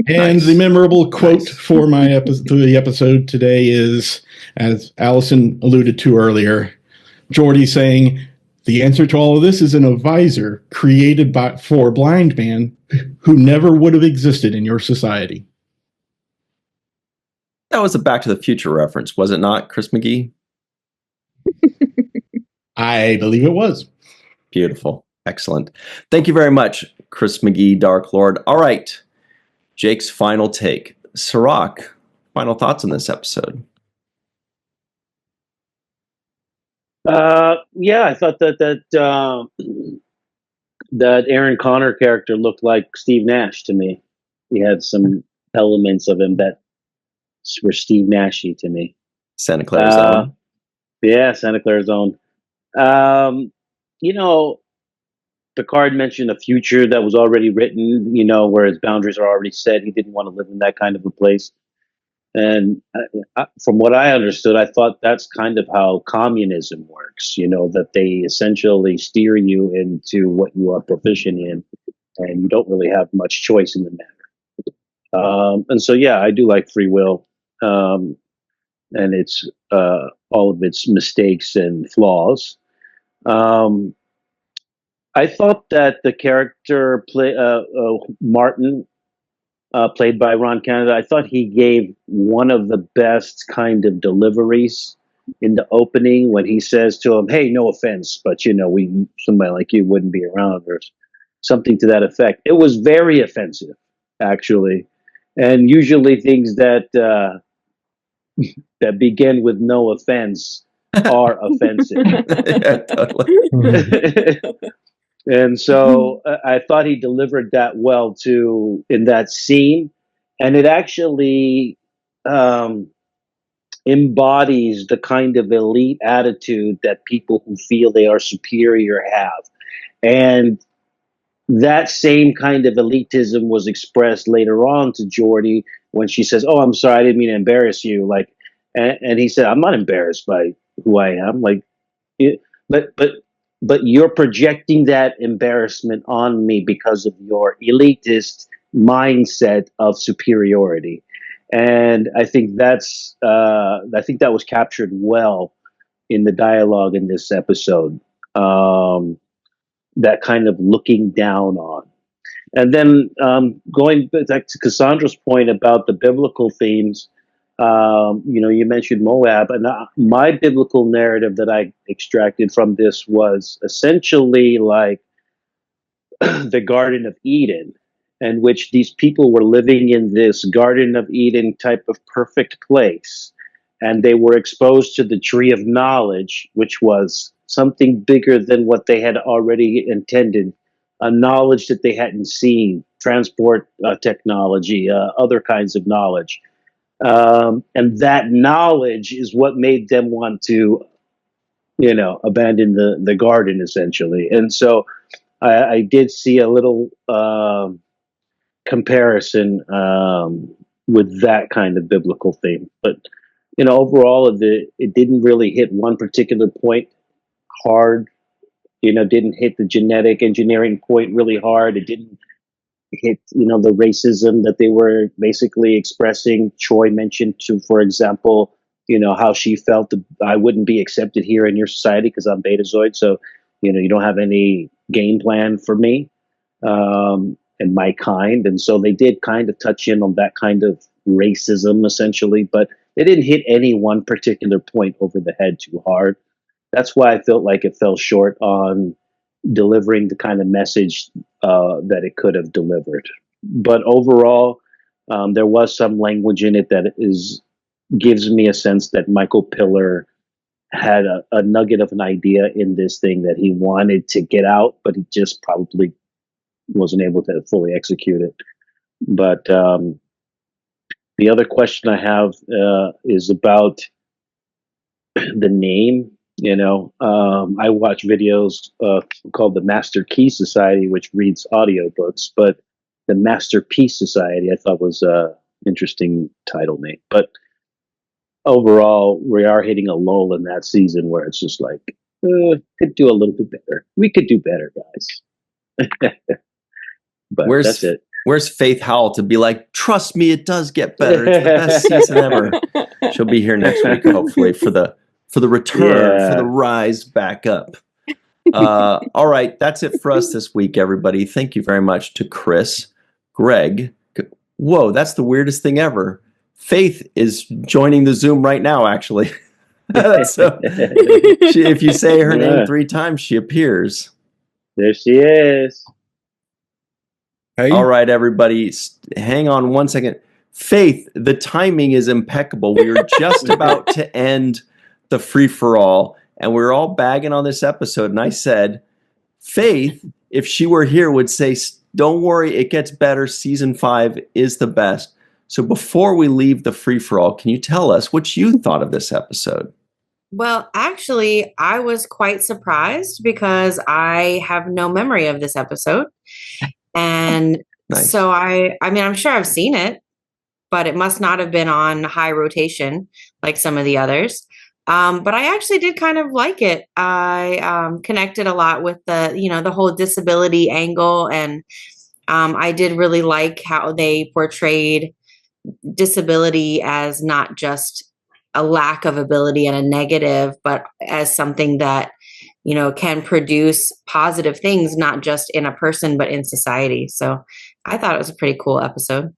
And Nice. the memorable quote for my episode today is, as Allison alluded to earlier, Geordi saying, "The answer to all of this is in a visor created for a blind man who never would have existed in your society." That was a Back to the Future reference, was it not, Chris McGee? I believe it was. Beautiful. Excellent. Thank you very much, Chris McGee, Dark Lord. All right. Jake's final take. Sirach, final thoughts on this episode? Yeah, I thought that Aaron Connor character looked like Steve Nash to me. He had some elements of him that were Steve Nashy to me. Santa Clara's own. Yeah, Santa Clara's own. Picard mentioned a future that was already written, where his boundaries are already set. He didn't want to live in that kind of a place. And from what I understood, I thought that's kind of how communism works, that they essentially steer you into what you are proficient in, and you don't really have much choice in the matter. And so, yeah, I do like free will, and it's all of its mistakes and flaws. I thought that the character Martin, played by Ron Canada, I thought he gave one of the best kind of deliveries in the opening when he says to him, "Hey, no offense, but somebody like you wouldn't be around," or something to that effect. It was very offensive, actually, and usually things that that begin with no offense are offensive. Yeah, totally. And so I thought he delivered that well too in that scene, and it actually embodies the kind of elite attitude that people who feel they are superior have. And that same kind of elitism was expressed later on to Geordi when she says, "Oh, I'm sorry, I didn't mean to embarrass you." And he said, "I'm not embarrassed by who I am." But you're projecting that embarrassment on me because of your elitist mindset of superiority. And I think that was captured well in the dialogue in this episode. That kind of looking down on. And then going back to Cassandra's point about the biblical themes, you mentioned Moab, and my biblical narrative that I extracted from this was essentially like the Garden of Eden, in which these people were living in this Garden of Eden type of perfect place, and they were exposed to the tree of knowledge, which was something bigger than what they had already intended, a knowledge that they hadn't seen, transport technology, other kinds of knowledge. And that knowledge is what made them want to, abandon the garden, essentially. And so I did see a little comparison with that kind of biblical theme. But, overall, it didn't really hit one particular point hard. Didn't hit the genetic engineering point really hard. It didn't hit, the racism that they were basically expressing. Troy mentioned for example, how she felt that I wouldn't be accepted here in your society because I'm Betazoid. So, you don't have any game plan for me. and my kind. And so they did kind of touch in on that kind of racism, essentially, but they didn't hit any one particular point over the head too hard. That's why I felt like it fell short on delivering the kind of message that it could have delivered. But overall, there was some language in it that gives me a sense that Michael Piller had a nugget of an idea in this thing that he wanted to get out, but he just probably wasn't able to fully execute it. But the other question I have is about the name. I watch videos called the Master Key Society, which reads audiobooks, but the Masterpiece Society I thought was an interesting title name. But overall, we are hitting a lull in that season where it's just like, could do a little bit better. We could do better, guys. But that's it. Where's Faith Howell to be like, trust me, it does get better. It's the best season ever. She'll be here next week, hopefully, for the return, for the rise back up. All right, that's it for us this week, everybody. Thank you very much to Chris, Greg. Whoa, that's the weirdest thing ever. Faith is joining the Zoom right now, actually. So, if you say her name 3 times, she appears. There she is. Hey. All right, everybody, hang on one second. Faith, the timing is impeccable. We were just about to end the free-for-all, and we were all bagging on this episode, and I said, Faith, if she were here, would say, don't worry, it gets better. Season 5 is the best. So before we leave the free-for-all, can you tell us what you thought of this episode? Well, actually, I was quite surprised because I have no memory of this episode. And Nice. so I mean, I'm sure I've seen it, but it must not have been on high rotation like some of the others. But I actually did kind of like it. I connected a lot with the whole disability angle. And I did really like how they portrayed disability as not just a lack of ability and a negative, but as something that, can produce positive things, not just in a person, but in society. So I thought it was a pretty cool episode.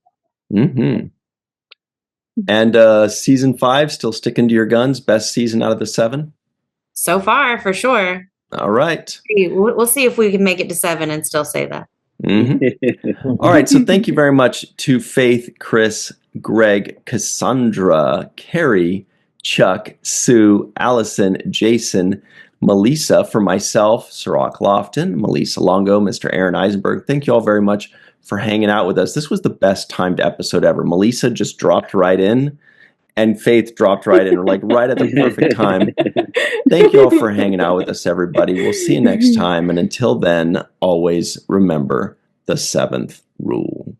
Mm-hmm. And season 5, still sticking to your guns, best season out of the 7? So far, for sure. All right. We'll see if we can make it to 7 and still say that. Mm-hmm. All right. So thank you very much to Faith, Chris, Greg, Cassandra, Carrie, Chuck, Sue, Allison, Jason, Melissa, for myself, Sirach Lofton, Melissa Longo, Mr. Aaron Eisenberg. Thank you all very much for hanging out with us. This was the best timed episode ever. Melissa just dropped right in, and Faith dropped right in, like right at the perfect time. Thank you all for hanging out with us, everybody. We'll see you next time. And until then, always remember the 7th rule.